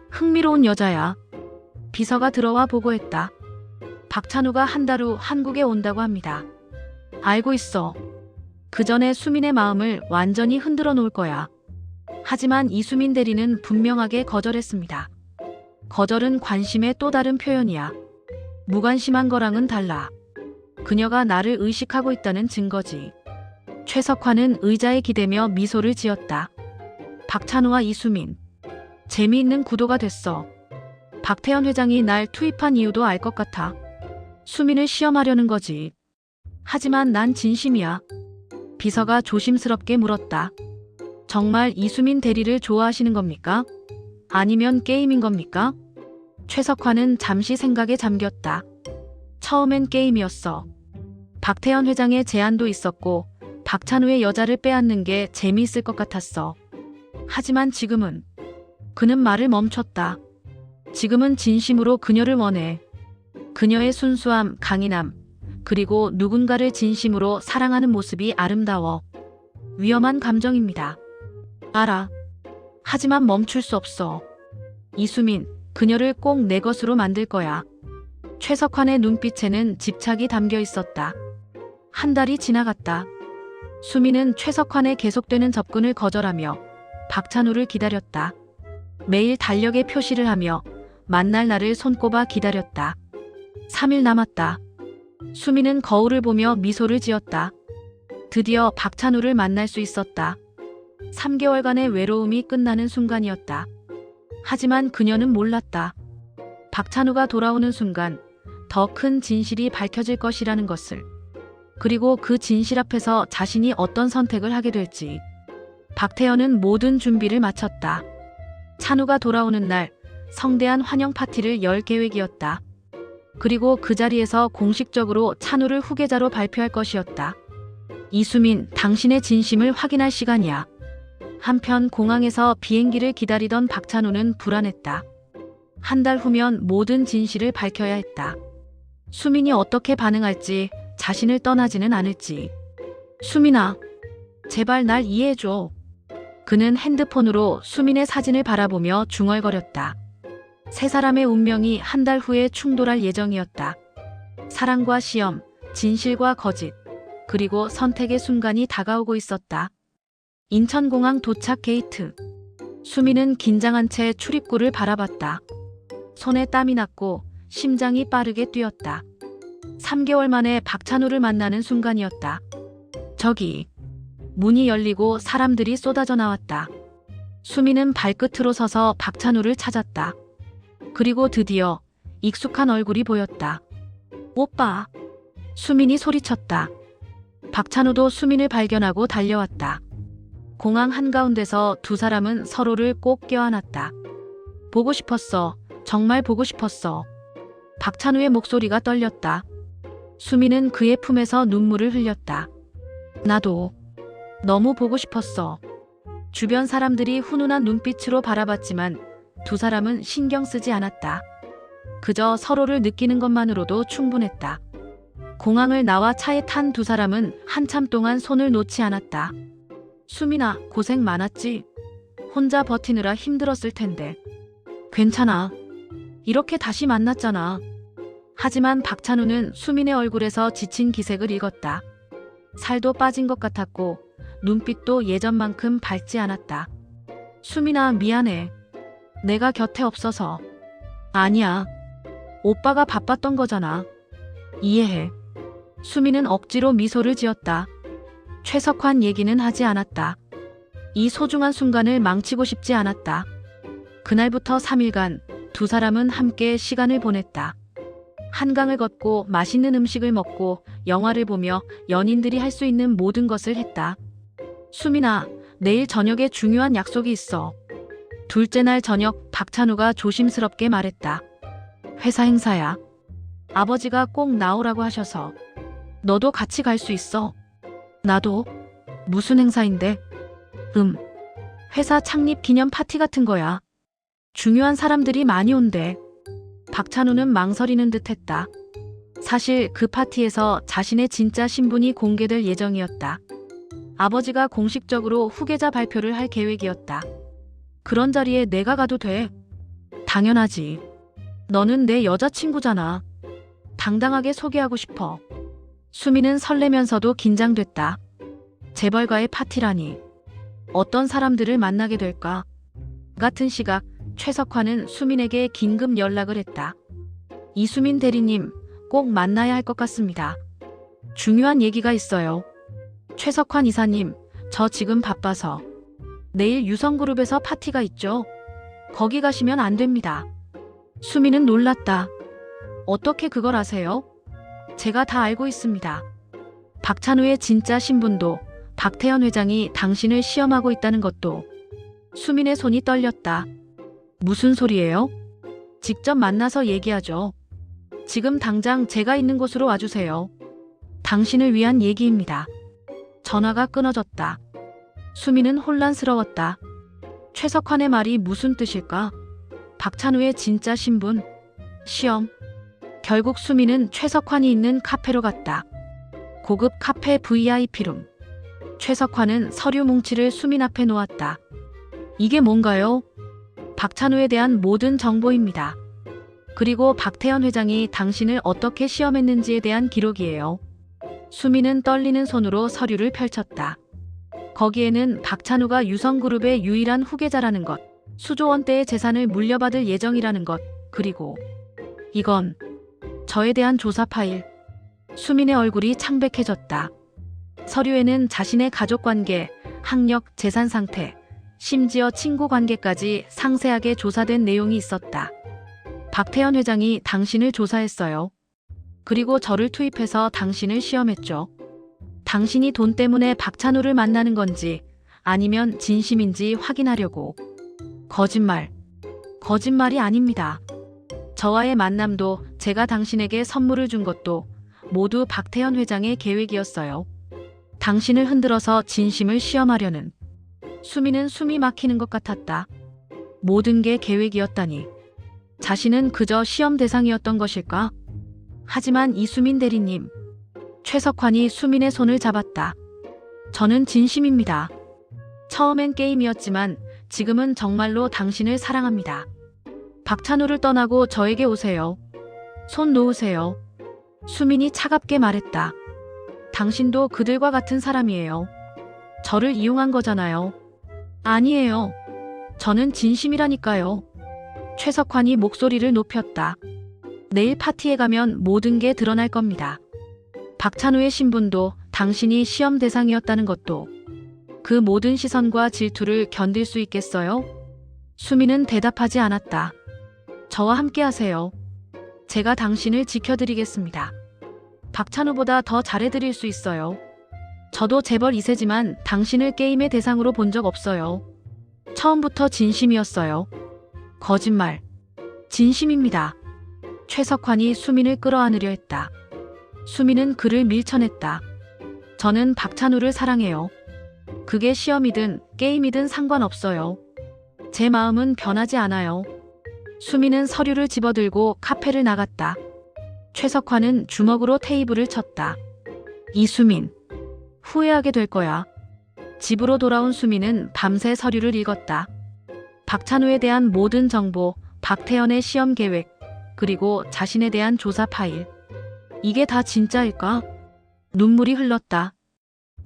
흥미로운 여자야. 비서가 들어와 보고했다. 박찬우가 한 달 후 한국에 온다고 합니다. 알고 있어. 그 전에 수민의 마음을 완전히 흔들어 놓을 거야. 하지만 이수민 대리는 분명하게 거절했습니다. 거절은 관심의 또 다른 표현이야. 무관심한 거랑은 달라. 그녀가 나를 의식하고 있다는 증거지. 최석환은 의자에 기대며 미소를 지었다. 박찬우와 이수민. 재미있는 구도가 됐어. 박태현 회장이 날 투입한 이유도 알 것 같아. 수민을 시험하려는 거지. 하지만 난 진심이야. 비서가 조심스럽게 물었다. 정말 이수민 대리를 좋아하시는 겁니까? 아니면 게임인 겁니까? 최석환은 잠시 생각에 잠겼다. 처음엔 게임이었어. 박태현 회장의 제안도 있었고 박찬우의 여자를 빼앗는 게 재미있을 것 같았어. 하지만 지금은. 그는 말을 멈췄다. 지금은 진심으로 그녀를 원해. 그녀의 순수함, 강인함, 그리고 누군가를 진심으로 사랑하는 모습이 아름다워. 위험한 감정입니다. 알아. 하지만 멈출 수 없어. 이수민, 그녀를 꼭 내 것으로 만들 거야. 최석환의 눈빛에는 집착이 담겨 있었다. 한 달이 지나갔다. 수민은 최석환의 계속되는 접근을 거절하며 박찬우를 기다렸다. 매일 달력에 표시를 하며 만날 날을 손꼽아 기다렸다. 3일 남았다. 수민은 거울을 보며 미소를 지었다. 드디어 박찬우를 만날 수 있었다. 3개월간의 외로움이 끝나는 순간이었다. 하지만 그녀는 몰랐다. 박찬우가 돌아오는 순간 더 큰 진실이 밝혀질 것이라는 것을. 그리고 그 진실 앞에서 자신이 어떤 선택을 하게 될지. 박태현은 모든 준비를 마쳤다. 찬우가 돌아오는 날 성대한 환영 파티를 열 계획이었다. 그리고 그 자리에서 공식적으로 찬우를 후계자로 발표할 것이었다. 이수민, 당신의 진심을 확인할 시간이야. 한편 공항에서 비행기를 기다리던 박찬우는 불안했다. 한 달 후면 모든 진실을 밝혀야 했다. 수민이 어떻게 반응할지, 자신을 떠나지는 않을지. 수민아, 제발 날 이해해줘. 그는 핸드폰으로 수민의 사진을 바라보며 중얼거렸다. 세 사람의 운명이 한 달 후에 충돌할 예정이었다. 사랑과 시험, 진실과 거짓, 그리고 선택의 순간이 다가오고 있었다. 인천공항 도착 게이트. 수민은 긴장한 채 출입구를 바라봤다. 손에 땀이 났고 심장이 빠르게 뛰었다. 3개월 만에 박찬우를 만나는 순간이었다. 저기. 문이 열리고 사람들이 쏟아져 나왔다. 수민은 발끝으로 서서 박찬우를 찾았다. 그리고 드디어 익숙한 얼굴이 보였다. 오빠. 수민이 소리쳤다. 박찬우도 수민을 발견하고 달려왔다. 공항 한가운데서 두 사람은 서로를 꼭 껴안았다. 보고 싶었어. 정말 보고 싶었어. 박찬우의 목소리가 떨렸다. 수민은 그의 품에서 눈물을 흘렸다. 나도. 너무 보고 싶었어. 주변 사람들이 훈훈한 눈빛으로 바라봤지만 두 사람은 신경 쓰지 않았다. 그저 서로를 느끼는 것만으로도 충분했다. 공항을 나와 차에 탄 두 사람은 한참 동안 손을 놓지 않았다. 수민아, 고생 많았지? 혼자 버티느라 힘들었을 텐데. 괜찮아. 이렇게 다시 만났잖아. 하지만 박찬우는 수민의 얼굴에서 지친 기색을 읽었다. 살도 빠진 것 같았고 눈빛도 예전만큼 밝지 않았다. 수민아, 미안해. 내가 곁에 없어서. 아니야. 오빠가 바빴던 거잖아. 이해해. 수민은 억지로 미소를 지었다. 최석환 얘기는 하지 않았다. 이 소중한 순간을 망치고 싶지 않았다. 그날부터 3일간 두 사람은 함께 시간을 보냈다. 한강을 걷고 맛있는 음식을 먹고 영화를 보며 연인들이 할 수 있는 모든 것을 했다. 수민아, 내일 저녁에 중요한 약속이 있어. 둘째 날 저녁 박찬우가 조심스럽게 말했다. 회사 행사야. 아버지가 꼭 나오라고 하셔서. 너도 같이 갈 수 있어. 나도. 무슨 행사인데? 회사 창립 기념 파티 같은 거야. 중요한 사람들이 많이 온대. 박찬우는 망설이는 듯 했다. 사실 그 파티에서 자신의 진짜 신분이 공개될 예정이었다. 아버지가 공식적으로 후계자 발표를 할 계획이었다. 그런 자리에 내가 가도 돼? 당연하지. 너는 내 여자친구잖아. 당당하게 소개하고 싶어. 수미는 설레면서도 긴장됐다. 재벌가의 파티라니. 어떤 사람들을 만나게 될까? 같은 시각 최석환은 수민에게 긴급 연락을 했다. 이수민 대리님, 꼭 만나야 할 것 같습니다. 중요한 얘기가 있어요. 최석환 이사님, 저 지금 바빠서. 내일 유성그룹에서 파티가 있죠? 거기 가시면 안 됩니다. 수민은 놀랐다. 어떻게 그걸 아세요? 제가 다 알고 있습니다. 박찬우의 진짜 신분도, 박태현 회장이 당신을 시험하고 있다는 것도. 수민의 손이 떨렸다. 무슨 소리예요? 직접 만나서 얘기하죠. 지금 당장 제가 있는 곳으로 와주세요. 당신을 위한 얘기입니다. 전화가 끊어졌다. 수민은 혼란스러웠다. 최석환의 말이 무슨 뜻일까? 박찬우의 진짜 신분, 시험. 결국 수민은 최석환이 있는 카페로 갔다. 고급 카페 VIP룸. 최석환은 서류 뭉치를 수민 앞에 놓았다. 이게 뭔가요? 박찬우에 대한 모든 정보입니다. 그리고 박태현 회장이 당신을 어떻게 시험했는지에 대한 기록이에요. 수민은 떨리는 손으로 서류를 펼쳤다. 거기에는 박찬우가 유성그룹의 유일한 후계자라는 것, 수조 원대의 재산을 물려받을 예정이라는 것, 그리고 이건 저에 대한 조사 파일. 수민의 얼굴이 창백해졌다. 서류에는 자신의 가족관계, 학력, 재산 상태, 심지어 친구 관계까지 상세하게 조사된 내용이 있었다. 박태현 회장이 당신을 조사했어요. 그리고 저를 투입해서 당신을 시험했죠. 당신이 돈 때문에 박찬우를 만나는 건지 아니면 진심인지 확인하려고. 거짓말. 거짓말이 아닙니다. 저와의 만남도 제가 당신에게 선물을 준 것도 모두 박태현 회장의 계획이었어요. 당신을 흔들어서 진심을 시험하려는. 수미는 숨이 막히는 것 같았다. 모든 게 계획이었다니. 자신은 그저 시험 대상이었던 것일까? 하지만 이수민 대리님. 최석환이 수민의 손을 잡았다. 저는 진심입니다. 처음엔 게임이었지만 지금은 정말로 당신을 사랑합니다. 박찬우를 떠나고 저에게 오세요. 손 놓으세요. 수민이 차갑게 말했다. 당신도 그들과 같은 사람이에요. 저를 이용한 거잖아요. 아니에요. 저는 진심이라니까요. 최석환이 목소리를 높였다. 내일 파티에 가면 모든 게 드러날 겁니다. 박찬우의 신분도, 당신이 시험 대상이었다는 것도. 그 모든 시선과 질투를 견딜 수 있겠어요? 수민은 대답하지 않았다. 저와 함께 하세요. 제가 당신을 지켜드리겠습니다. 박찬우보다 더 잘해드릴 수 있어요. 저도 재벌 2세지만 당신을 게임의 대상으로 본 적 없어요. 처음부터 진심이었어요. 거짓말. 진심입니다. 최석환이 수민을 끌어안으려 했다. 수민은 그를 밀쳐냈다. 저는 박찬우를 사랑해요. 그게 시험이든 게임이든 상관없어요. 제 마음은 변하지 않아요. 수민은 서류를 집어들고 카페를 나갔다. 최석환은 주먹으로 테이블을 쳤다. 이수민. 후회하게 될 거야. 집으로 돌아온 수민은 밤새 서류를 읽었다. 박찬우에 대한 모든 정보, 박태현의 시험 계획, 그리고 자신에 대한 조사 파일. 이게 다 진짜일까? 눈물이 흘렀다.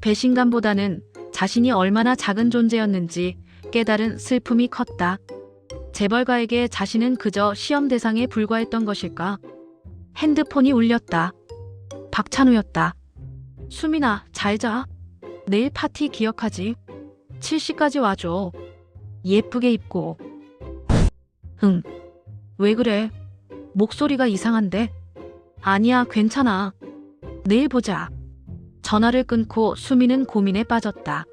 배신감보다는 자신이 얼마나 작은 존재였는지 깨달은 슬픔이 컸다. 재벌가에게 자신은 그저 시험 대상에 불과했던 것일까? 핸드폰이 울렸다. 박찬우였다. 수민아, 잘 자. 내일 파티 기억하지? 7시까지 와줘. 예쁘게 입고. 응. 왜 그래? 목소리가 이상한데? 아니야, 괜찮아. 내일 보자. 전화를 끊고 수민은 고민에 빠졌다.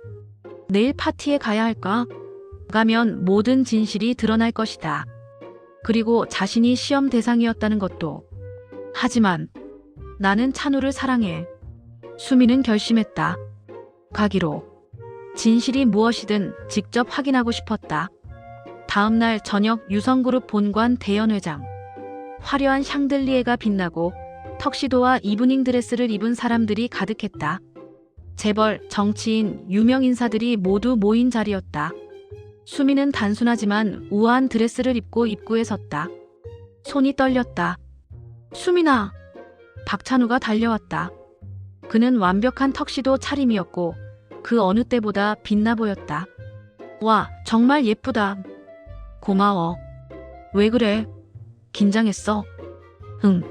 내일 파티에 가야 할까? 가면 모든 진실이 드러날 것이다. 그리고 자신이 시험 대상이었다는 것도. 하지만 나는 찬우를 사랑해. 수민은 결심했다. 가기로. 진실이 무엇이든 직접 확인하고 싶었다. 다음 날 저녁 유성그룹 본관 대연회장. 화려한 샹들리에가 빛나고 턱시도와 이브닝 드레스를 입은 사람들이 가득했다. 재벌, 정치인, 유명 인사들이 모두 모인 자리였다. 수미는 단순하지만 우아한 드레스를 입고 입구에 섰다. 손이 떨렸다. 수민아! 박찬우가 달려왔다. 그는 완벽한 턱시도 차림이었고 그 어느 때보다 빛나 보였다. 와, 정말 예쁘다. 고마워. 왜 그래? 긴장했어? 응,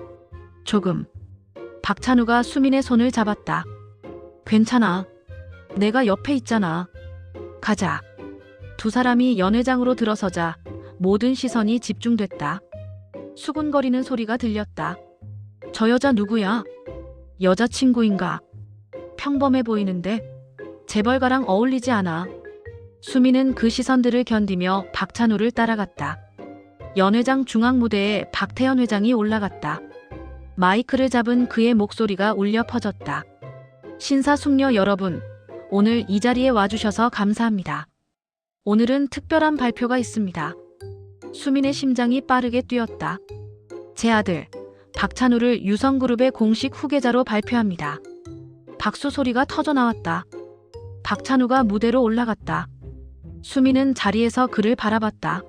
조금. 박찬우가 수민의 손을 잡았다. 괜찮아. 내가 옆에 있잖아. 가자. 두 사람이 연회장으로 들어서자 모든 시선이 집중됐다. 수군거리는 소리가 들렸다. 저 여자 누구야? 여자친구인가? 평범해 보이는데 재벌가랑 어울리지 않아. 수미는 그 시선들을 견디며 박찬우를 따라갔다. 연회장 중앙 무대에 박태현 회장이 올라갔다. 마이크를 잡은 그의 목소리가 울려 퍼졌다. 신사숙녀 여러분, 오늘 이 자리에 와주셔서 감사합니다. 오늘은 특별한 발표가 있습니다. 수민의 심장이 빠르게 뛰었다. 제 아들, 박찬우를 유성그룹의 공식 후계자로 발표합니다. 박수 소리가 터져 나왔다. 박찬우가 무대로 올라갔다. 수민은 자리에서 그를 바라봤다.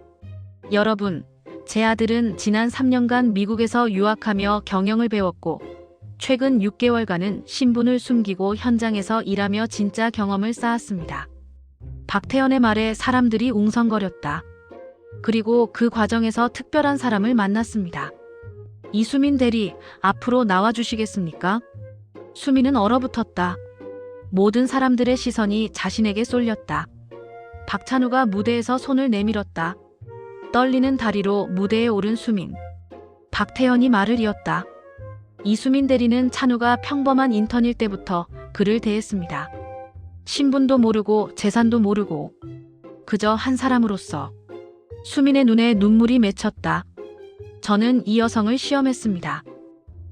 여러분, 제 아들은 지난 3년간 미국에서 유학하며 경영을 배웠고 최근 6개월간은 신분을 숨기고 현장에서 일하며 진짜 경험을 쌓았습니다. 박태현의 말에 사람들이 웅성거렸다. 그리고 그 과정에서 특별한 사람을 만났습니다. 이수민 대리, 앞으로 나와주시겠습니까? 수민은 얼어붙었다. 모든 사람들의 시선이 자신에게 쏠렸다. 박찬우가 무대에서 손을 내밀었다. 떨리는 다리로 무대에 오른 수민. 박태현이 말을 이었다. 이수민 대리는 찬우가 평범한 인턴일 때부터 그를 대했습니다. 신분도 모르고 재산도 모르고 그저 한 사람으로서. 수민의 눈에 눈물이 맺혔다. 저는 이 여성을 시험했습니다.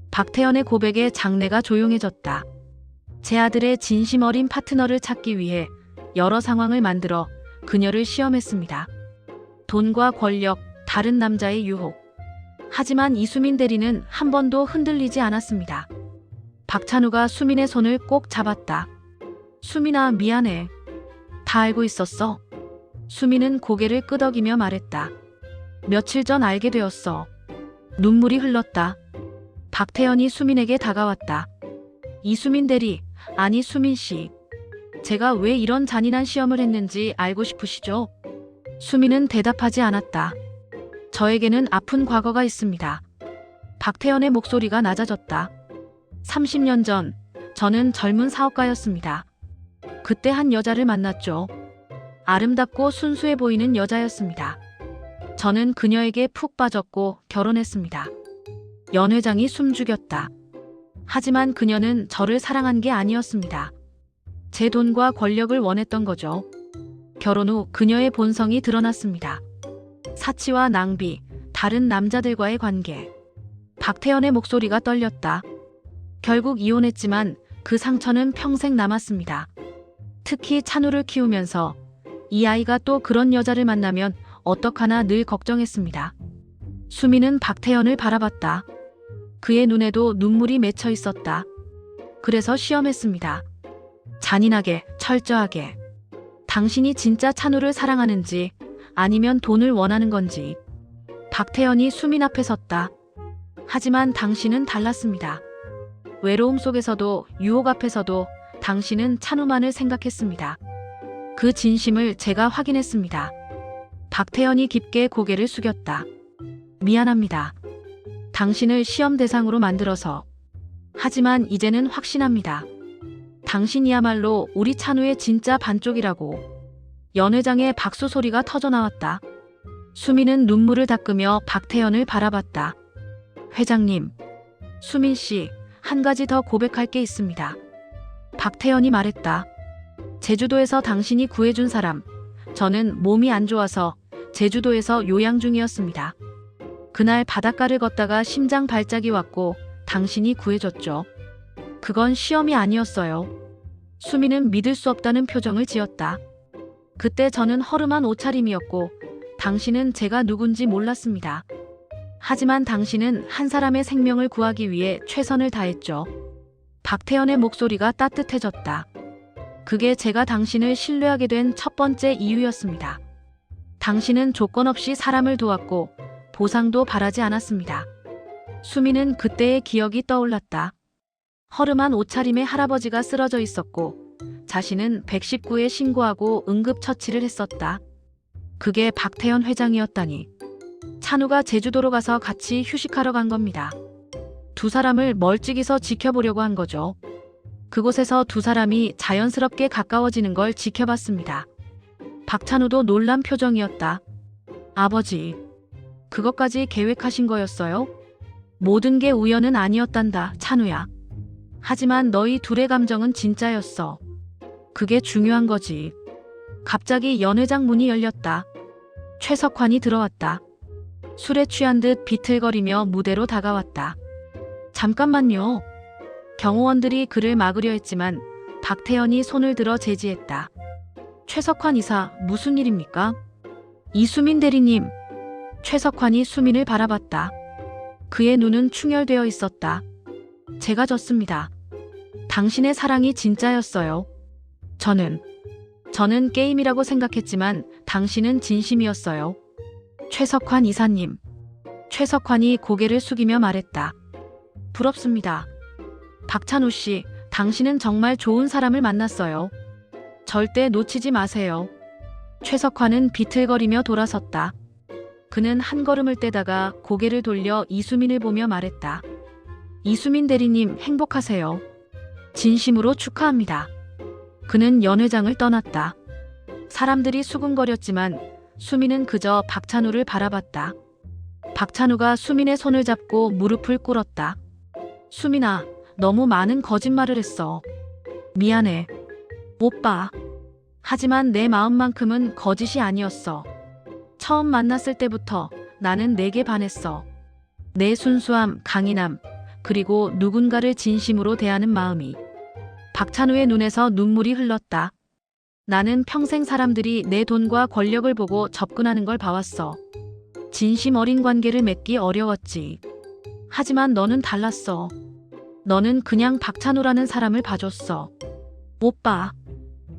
박태현의 고백에 장내가 조용해졌다. 제 아들의 진심 어린 파트너를 찾기 위해 여러 상황을 만들어 그녀를 시험했습니다. 돈과 권력, 다른 남자의 유혹. 하지만 이수민 대리는 한 번도 흔들리지 않았습니다. 박찬우가 수민의 손을 꼭 잡았다. 수민아, 미안해. 다 알고 있었어. 수민은 고개를 끄덕이며 말했다. 며칠 전 알게 되었어. 눈물이 흘렀다. 박태현이 수민에게 다가왔다. 이수민 대리, 아니 수민 씨. 제가 왜 이런 잔인한 시험을 했는지 알고 싶으시죠? 수민은 대답하지 않았다. 저에게는 아픈 과거가 있습니다. 박태현의 목소리가 낮아졌다. 30년 전, 저는 젊은 사업가였습니다. 그때 한 여자를 만났죠. 아름답고 순수해 보이는 여자였습니다. 저는 그녀에게 푹 빠졌고 결혼했습니다. 연 회장이 숨죽였다. 하지만 그녀는 저를 사랑한 게 아니었습니다. 제 돈과 권력을 원했던 거죠. 결혼 후 그녀의 본성이 드러났습니다. 사치와 낭비, 다른 남자들과의 관계. 박태현의 목소리가 떨렸다. 결국 이혼했지만 그 상처는 평생 남았습니다. 특히 찬우를 키우면서 이 아이가 또 그런 여자를 만나면 어떡하나 늘 걱정했습니다. 수미는 박태현을 바라봤다. 그의 눈에도 눈물이 맺혀 있었다. 그래서 시험했습니다. 잔인하게, 철저하게. 당신이 진짜 찬우를 사랑하는지 아니면 돈을 원하는 건지. 박태현이 수민 앞에 섰다. 하지만 당신은 달랐습니다. 외로움 속에서도 유혹 앞에서도 당신은 찬우만을 생각했습니다. 그 진심을 제가 확인했습니다. 박태현이 깊게 고개를 숙였다. 미안합니다. 당신을 시험 대상으로 만들어서. 하지만 이제는 확신합니다. 당신이야말로 우리 찬우의 진짜 반쪽이라고. 연 회장의 박수 소리가 터져 나왔다. 수민은 눈물을 닦으며 박태현을 바라봤다. 회장님, 수민 씨, 한 가지 더 고백할 게 있습니다. 박태현이 말했다. 제주도에서 당신이 구해준 사람, 저는 몸이 안 좋아서 제주도에서 요양 중이었습니다. 그날 바닷가를 걷다가 심장 발작이 왔고 당신이 구해줬죠. 그건 시험이 아니었어요. 수미는 믿을 수 없다는 표정을 지었다. 그때 저는 허름한 옷차림이었고 당신은 제가 누군지 몰랐습니다. 하지만 당신은 한 사람의 생명을 구하기 위해 최선을 다했죠. 박태연의 목소리가 따뜻해졌다. 그게 제가 당신을 신뢰하게 된 첫 번째 이유였습니다. 당신은 조건 없이 사람을 도왔고 보상도 바라지 않았습니다. 수미는 그때의 기억이 떠올랐다. 허름한 옷차림의 할아버지가 쓰러져 있었고 자신은 119에 신고하고 응급처치를 했었다. 그게 박태연 회장이었다니. 찬우가 제주도로 가서 같이 휴식하러 간 겁니다. 두 사람을 멀찍이서 지켜보려고 한 거죠. 그곳에서 두 사람이 자연스럽게 가까워지는 걸 지켜봤습니다. 박찬우도 놀란 표정이었다. 아버지, 그것까지 계획하신 거였어요? 모든 게 우연은 아니었단다, 찬우야. 하지만 너희 둘의 감정은 진짜였어. 그게 중요한 거지. 갑자기 연회장 문이 열렸다. 최석환이 들어왔다. 술에 취한 듯 비틀거리며 무대로 다가왔다. 잠깐만요. 경호원들이 그를 막으려 했지만 박태연이 손을 들어 제지했다. 최석환 이사, 무슨 일입니까? 이수민 대리님. 최석환이 수민을 바라봤다. 그의 눈은 충혈되어 있었다. 제가 졌습니다. 당신의 사랑이 진짜였어요. 저는 게임이라고 생각했지만 당신은 진심이었어요. 최석환 이사님. 최석환이 고개를 숙이며 말했다. 부럽습니다. 박찬우 씨, 당신은 정말 좋은 사람을 만났어요. 절대 놓치지 마세요. 최석환은 비틀거리며 돌아섰다. 그는 한 걸음을 떼다가 고개를 돌려 이수민을 보며 말했다. 이수민 대리님, 행복하세요. 진심으로 축하합니다. 그는 연회장을 떠났다. 사람들이 수군거렸지만 수민은 그저 박찬우를 바라봤다. 박찬우가 수민의 손을 잡고 무릎을 꿇었다. 수민아, 너무 많은 거짓말을 했어. 미안해. 오빠. 하지만 내 마음만큼은 거짓이 아니었어. 처음 만났을 때부터 나는 내게 반했어. 내 순수함, 강인함, 그리고 누군가를 진심으로 대하는 마음이. 박찬우의 눈에서 눈물이 흘렀다. 나는 평생 사람들이 내 돈과 권력을 보고 접근하는 걸 봐왔어. 진심 어린 관계를 맺기 어려웠지. 하지만 너는 달랐어. 너는 그냥 박찬우라는 사람을 봐줬어. 오빠.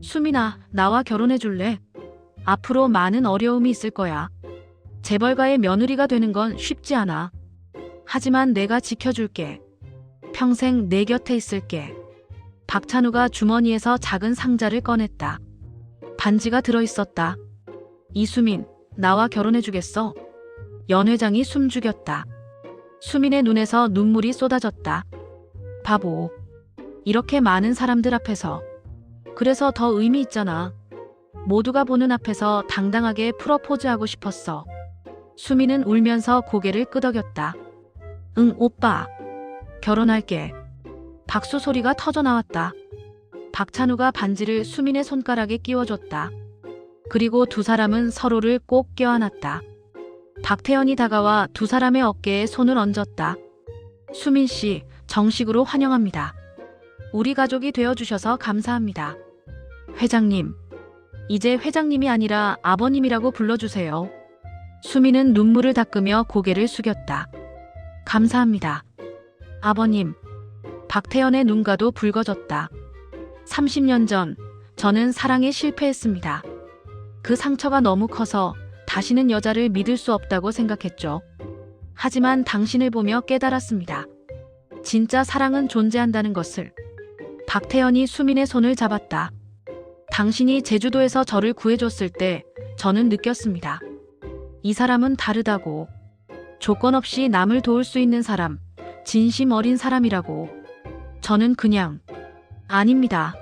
수민아, 나와 결혼해 줄래? 앞으로 많은 어려움이 있을 거야. 재벌가의 며느리가 되는 건 쉽지 않아. 하지만 내가 지켜줄게. 평생 내 곁에 있을게. 박찬우가 주머니에서 작은 상자를 꺼냈다. 반지가 들어있었다. 이수민, 나와 결혼해주겠어? 연 회장이 숨죽였다. 수민의 눈에서 눈물이 쏟아졌다. 바보. 이렇게 많은 사람들 앞에서. 그래서 더 의미 있잖아. 모두가 보는 앞에서 당당하게 프로포즈하고 싶었어. 수민은 울면서 고개를 끄덕였다. 응, 오빠. 결혼할게. 박수 소리가 터져 나왔다. 박찬우가 반지를 수민의 손가락에 끼워줬다. 그리고 두 사람은 서로를 꼭 껴안았다. 박태연이 다가와 두 사람의 어깨에 손을 얹었다. 수민 씨, 정식으로 환영합니다. 우리 가족이 되어주셔서 감사합니다. 회장님. 이제 회장님이 아니라 아버님이라고 불러주세요. 수민은 눈물을 닦으며 고개를 숙였다. 감사합니다. 아버님. 박태연의 눈가도 붉어졌다. 30년 전 저는 사랑에 실패했습니다. 그 상처가 너무 커서 다시는 여자를 믿을 수 없다고 생각했죠. 하지만 당신을 보며 깨달았습니다. 진짜 사랑은 존재한다는 것을. 박태연이 수민의 손을 잡았다. 당신이 제주도에서 저를 구해줬을 때 저는 느꼈습니다. 이 사람은 다르다고. 조건 없이 남을 도울 수 있는 사람, 진심 어린 사람이라고. 저는 그냥 아닙니다.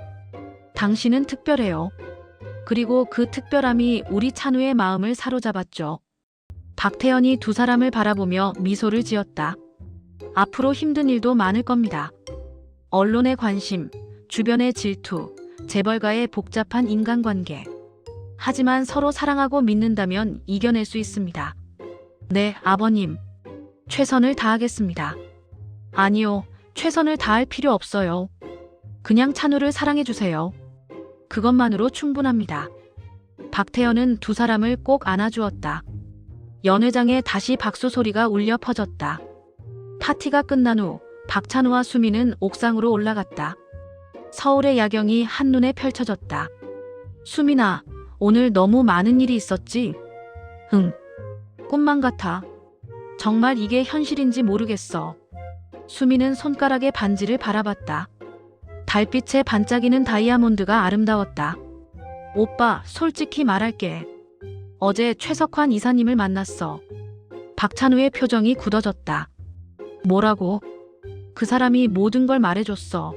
당신은 특별해요. 그리고 그 특별함이 우리 찬우의 마음을 사로잡았죠. 박태연이 두 사람을 바라보며 미소를 지었다. 앞으로 힘든 일도 많을 겁니다. 언론의 관심, 주변의 질투, 재벌가의 복잡한 인간관계. 하지만 서로 사랑하고 믿는다면 이겨낼 수 있습니다. 네, 아버님. 최선을 다하겠습니다. 아니요, 최선을 다할 필요 없어요. 그냥 찬우를 사랑해주세요. 그것만으로 충분합니다. 박태현은 두 사람을 꼭 안아주었다. 연회장에 다시 박수 소리가 울려 퍼졌다. 파티가 끝난 후 박찬우와 수미는 옥상으로 올라갔다. 서울의 야경이 한눈에 펼쳐졌다. 수민아, 오늘 너무 많은 일이 있었지? 응. 꿈만 같아. 정말 이게 현실인지 모르겠어. 수민은 손가락에 반지를 바라봤다. 달빛에 반짝이는 다이아몬드가 아름다웠다. 오빠, 솔직히 말할게. 어제 최석환 이사님을 만났어. 박찬우의 표정이 굳어졌다. 뭐라고? 그 사람이 모든 걸 말해줬어.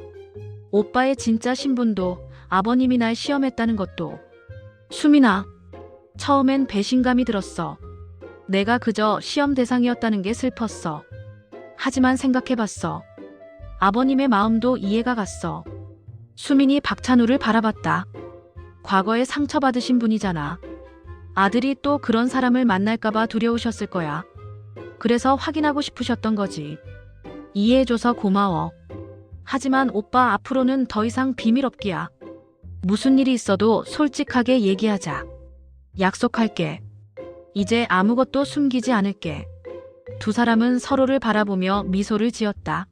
오빠의 진짜 신분도, 아버님이 날 시험했다는 것도. 수민아, 처음엔 배신감이 들었어. 내가 그저 시험 대상이었다는 게 슬펐어. 하지만 생각해봤어. 아버님의 마음도 이해가 갔어. 수민이 박찬우를 바라봤다. 과거에 상처받으신 분이잖아. 아들이 또 그런 사람을 만날까봐 두려우셨을 거야. 그래서 확인하고 싶으셨던 거지. 이해해줘서 고마워. 하지만 오빠 앞으로는 더 이상 비밀 없기야. 무슨 일이 있어도 솔직하게 얘기하자. 약속할게. 이제 아무것도 숨기지 않을게. 두 사람은 서로를 바라보며 미소를 지었다.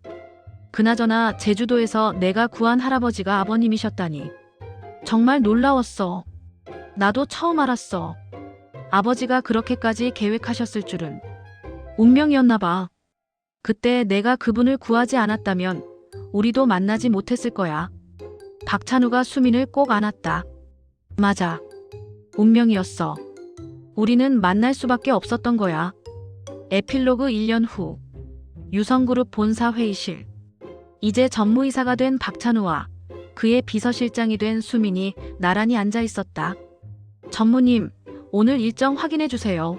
그나저나 제주도에서 내가 구한 할아버지가 아버님이셨다니. 정말 놀라웠어. 나도 처음 알았어. 아버지가 그렇게까지 계획하셨을 줄은. 운명이었나 봐. 그때 내가 그분을 구하지 않았다면 우리도 만나지 못했을 거야. 박찬우가 수민을 꼭 안았다. 맞아. 운명이었어. 우리는 만날 수밖에 없었던 거야. 에필로그 1년 후. 유성그룹 본사 회의실. 이제 전무이사가 된 박찬우와 그의 비서실장이 된 수민이 나란히 앉아 있었다. 전무님, 오늘 일정 확인해 주세요.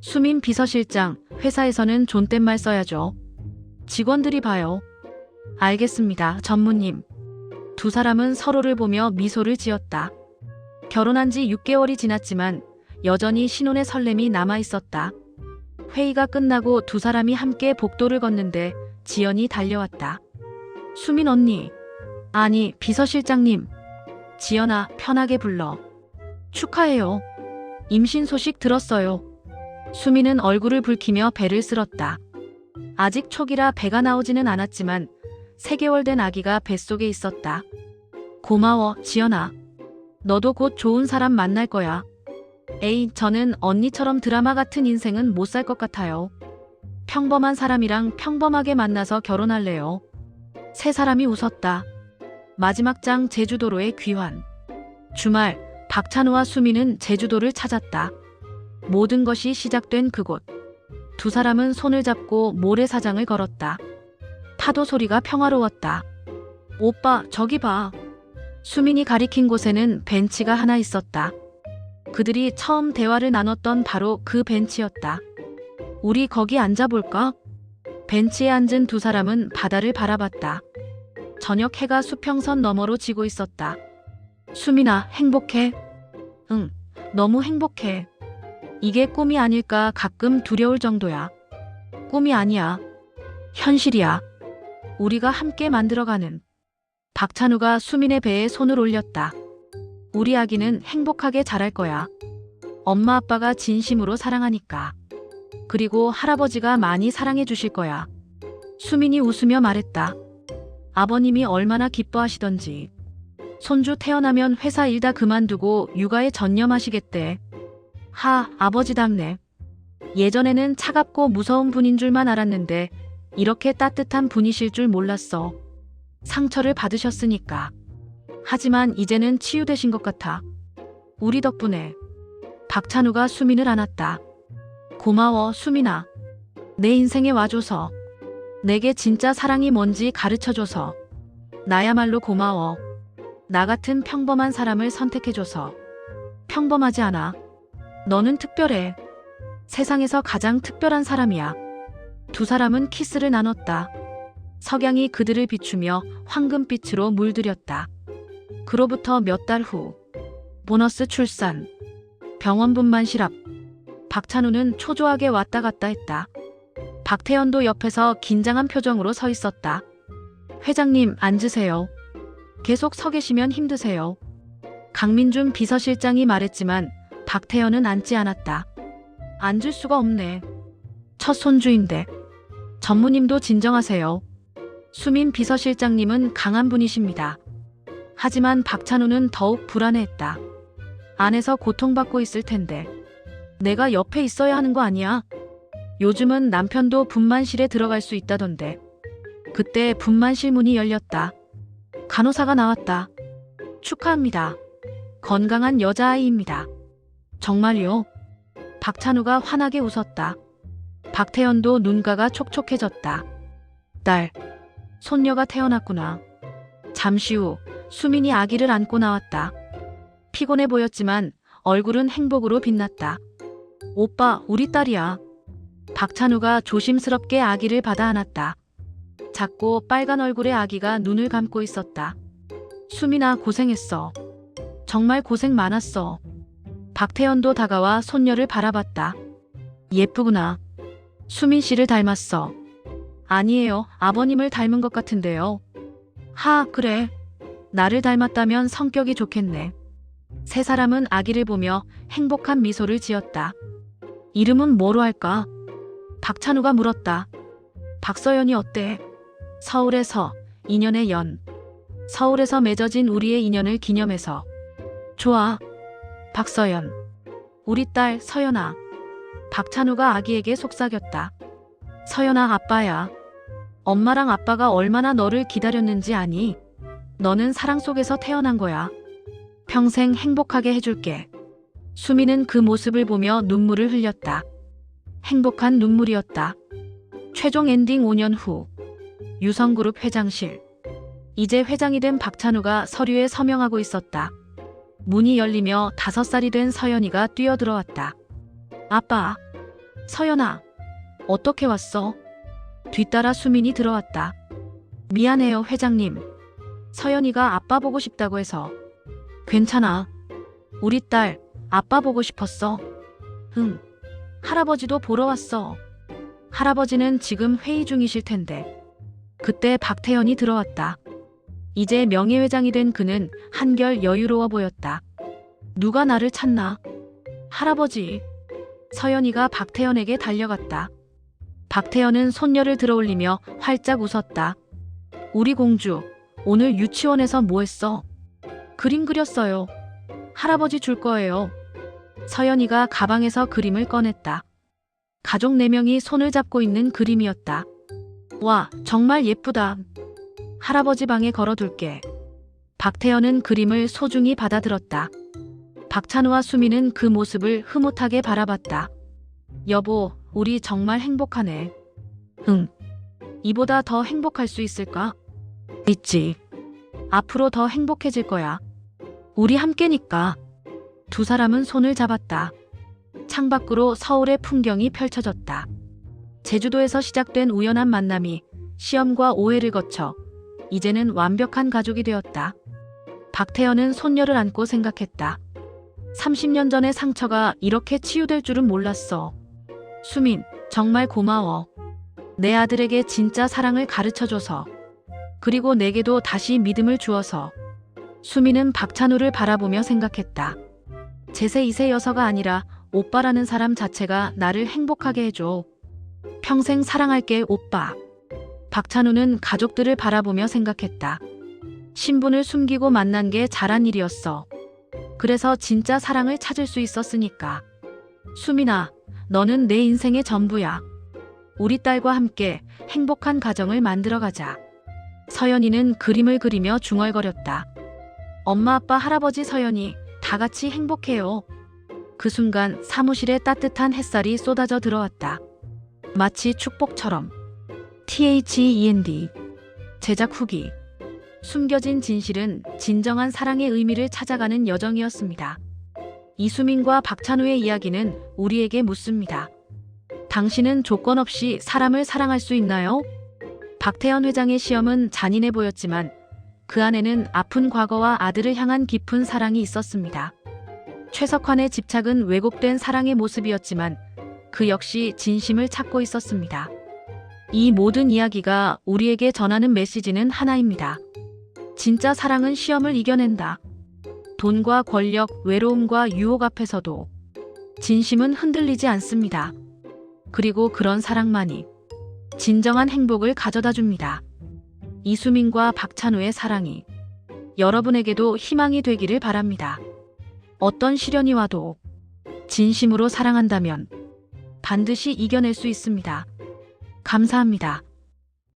수민 비서실장, 회사에서는 존댓말 써야죠. 직원들이 봐요. 알겠습니다, 전무님. 두 사람은 서로를 보며 미소를 지었다. 결혼한 지 6개월이 지났지만 여전히 신혼의 설렘이 남아 있었다. 회의가 끝나고 두 사람이 함께 복도를 걷는데 지연이 달려왔다. 수민 언니. 아니, 비서실장님. 지연아, 편하게 불러. 축하해요. 임신 소식 들었어요. 수민은 얼굴을 붉히며 배를 쓸었다. 아직 초기라 배가 나오지는 않았지만 3개월 된 아기가 뱃속에 있었다. 고마워, 지연아. 너도 곧 좋은 사람 만날 거야. 에이, 저는 언니처럼 드라마 같은 인생은 못 살 것 같아요. 평범한 사람이랑 평범하게 만나서 결혼할래요. 세 사람이 웃었다. 마지막 장 제주도로의 귀환. 주말, 박찬우와 수민은 제주도를 찾았다. 모든 것이 시작된 그곳. 두 사람은 손을 잡고 모래사장을 걸었다. 파도 소리가 평화로웠다. 오빠, 저기 봐. 수민이 가리킨 곳에는 벤치가 하나 있었다. 그들이 처음 대화를 나눴던 바로 그 벤치였다. 우리 거기 앉아볼까? 벤치에 앉은 두 사람은 바다를 바라봤다. 저녁 해가 수평선 너머로 지고 있었다. 수민아, 행복해? 응, 너무 행복해. 이게 꿈이 아닐까 가끔 두려울 정도야. 꿈이 아니야. 현실이야. 우리가 함께 만들어가는. 박찬우가 수민의 배에 손을 올렸다. 우리 아기는 행복하게 자랄 거야. 엄마 아빠가 진심으로 사랑하니까. 그리고 할아버지가 많이 사랑해 주실 거야. 수민이 웃으며 말했다. 아버님이 얼마나 기뻐하시던지. 손주 태어나면 회사 일 다 그만두고 육아에 전념하시겠대. 하, 아버지답네. 예전에는 차갑고 무서운 분인 줄만 알았는데 이렇게 따뜻한 분이실 줄 몰랐어. 상처를 받으셨으니까. 하지만 이제는 치유되신 것 같아. 우리 덕분에. 박찬우가 수민을 안았다. 고마워, 수민아. 내 인생에 와줘서. 내게 진짜 사랑이 뭔지 가르쳐줘서. 나야말로 고마워. 나 같은 평범한 사람을 선택해줘서. 평범하지 않아. 너는 특별해. 세상에서 가장 특별한 사람이야. 두 사람은 키스를 나눴다. 석양이 그들을 비추며 황금빛으로 물들였다. 그로부터 몇 달 후. 보너스 출산. 병원분만실 앞. 박찬우는 초조하게 왔다 갔다 했다. 박태현도 옆에서 긴장한 표정으로 서 있었다. 회장님, 앉으세요. 계속 서 계시면 힘드세요. 강민준 비서실장이 말했지만 박태현은 앉지 않았다. 앉을 수가 없네. 첫 손주인데. 전무님도 진정하세요. 수민 비서실장님은 강한 분이십니다. 하지만 박찬우는 더욱 불안해했다. 안에서 고통받고 있을 텐데. 내가 옆에 있어야 하는 거 아니야? 요즘은 남편도 분만실에 들어갈 수 있다던데. 그때 분만실 문이 열렸다. 간호사가 나왔다. 축하합니다. 건강한 여자아이입니다. 정말요? 박찬우가 환하게 웃었다. 박태현도 눈가가 촉촉해졌다. 딸, 손녀가 태어났구나. 잠시 후 수민이 아기를 안고 나왔다. 피곤해 보였지만 얼굴은 행복으로 빛났다. 오빠, 우리 딸이야. 박찬우가 조심스럽게 아기를 받아 안았다. 작고 빨간 얼굴의 아기가 눈을 감고 있었다. 수민아, 고생했어. 정말 고생 많았어. 박태현도 다가와 손녀를 바라봤다. 예쁘구나. 수민 씨를 닮았어. 아니에요. 아버님을 닮은 것 같은데요. 하, 그래. 나를 닮았다면 성격이 좋겠네. 세 사람은 아기를 보며 행복한 미소를 지었다. 이름은 뭐로 할까? 박찬우가 물었다. 박서연이 어때? 서울에서 인연의 연. 서울에서 맺어진 우리의 인연을 기념해서. 좋아. 박서연. 우리 딸 서연아. 박찬우가 아기에게 속삭였다. 서연아, 아빠야. 엄마랑 아빠가 얼마나 너를 기다렸는지 아니? 너는 사랑 속에서 태어난 거야. 평생 행복하게 해줄게. 수미는 그 모습을 보며 눈물을 흘렸다. 행복한 눈물이었다. 최종 엔딩 5년 후. 유성그룹 회장실. 이제 회장이 된 박찬우가 서류에 서명하고 있었다. 문이 열리며 5살이 된 서연이가 뛰어들어왔다. 아빠. 서연아. 어떻게 왔어? 뒤따라 수민이 들어왔다. 미안해요, 회장님. 서연이가 아빠 보고 싶다고 해서. 괜찮아. 우리 딸, 아빠 보고 싶었어. 응. 할아버지도 보러 왔어. 할아버지는 지금 회의 중이실 텐데. 그때 박태현이 들어왔다. 이제 명예회장이 된 그는 한결 여유로워 보였다. 누가 나를 찾나? 할아버지. 서연이가 박태현에게 달려갔다. 박태현은 손녀를 들어올리며 활짝 웃었다. 우리 공주, 오늘 유치원에서 뭐 했어? 그림 그렸어요. 할아버지 줄 거예요. 서연이가 가방에서 그림을 꺼냈다. 가족 4명이 손을 잡고 있는 그림이었다. 와, 정말 예쁘다. 할아버지 방에 걸어둘게. 박태현은 그림을 소중히 받아들었다. 박찬우와 수미는 그 모습을 흐뭇하게 바라봤다. 여보, 우리 정말 행복하네. 응. 이보다 더 행복할 수 있을까? 있지. 앞으로 더 행복해질 거야. 우리 함께니까. 두 사람은 손을 잡았다. 창밖으로 서울의 풍경이 펼쳐졌다. 제주도에서 시작된 우연한 만남이 시험과 오해를 거쳐 이제는 완벽한 가족이 되었다. 박태현은 손녀를 안고 생각했다. 30년 전의 상처가 이렇게 치유될 줄은 몰랐어. 수민, 정말 고마워. 내 아들에게 진짜 사랑을 가르쳐줘서. 그리고 내게도 다시 믿음을 주어서. 수민은 박찬우를 바라보며 생각했다. 제세 2세 여서가 아니라 오빠라는 사람 자체가 나를 행복하게 해줘. 평생 사랑할게, 오빠. 박찬우는 가족들을 바라보며 생각했다. 신분을 숨기고 만난 게 잘한 일이었어. 그래서 진짜 사랑을 찾을 수 있었으니까. 수민아, 너는 내 인생의 전부야. 우리 딸과 함께 행복한 가정을 만들어가자. 서연이는 그림을 그리며 중얼거렸다. 엄마, 아빠, 할아버지, 서연이 다 같이 행복해요. 그 순간 사무실에 따뜻한 햇살이 쏟아져 들어왔다. 마치 축복처럼. THEND 제작 후기. 숨겨진 진실은 진정한 사랑의 의미를 찾아가는 여정이었습니다. 이수민과 박찬우의 이야기는 우리에게 묻습니다. 당신은 조건 없이 사람을 사랑할 수 있나요? 박태현 회장의 시험은 잔인해 보였지만 그 안에는 아픈 과거와 아들을 향한 깊은 사랑이 있었습니다. 최석환의 집착은 왜곡된 사랑의 모습이었지만 그 역시 진심을 찾고 있었습니다. 이 모든 이야기가 우리에게 전하는 메시지는 하나입니다. 진짜 사랑은 시험을 이겨낸다. 돈과 권력, 외로움과 유혹 앞에서도 진심은 흔들리지 않습니다. 그리고 그런 사랑만이 진정한 행복을 가져다 줍니다. 이수민과 박찬호의 사랑이 여러분에게도 희망이 되기를 바랍니다. 어떤 시련이 와도 진심으로 사랑한다면 반드시 이겨낼 수 있습니다. 감사합니다.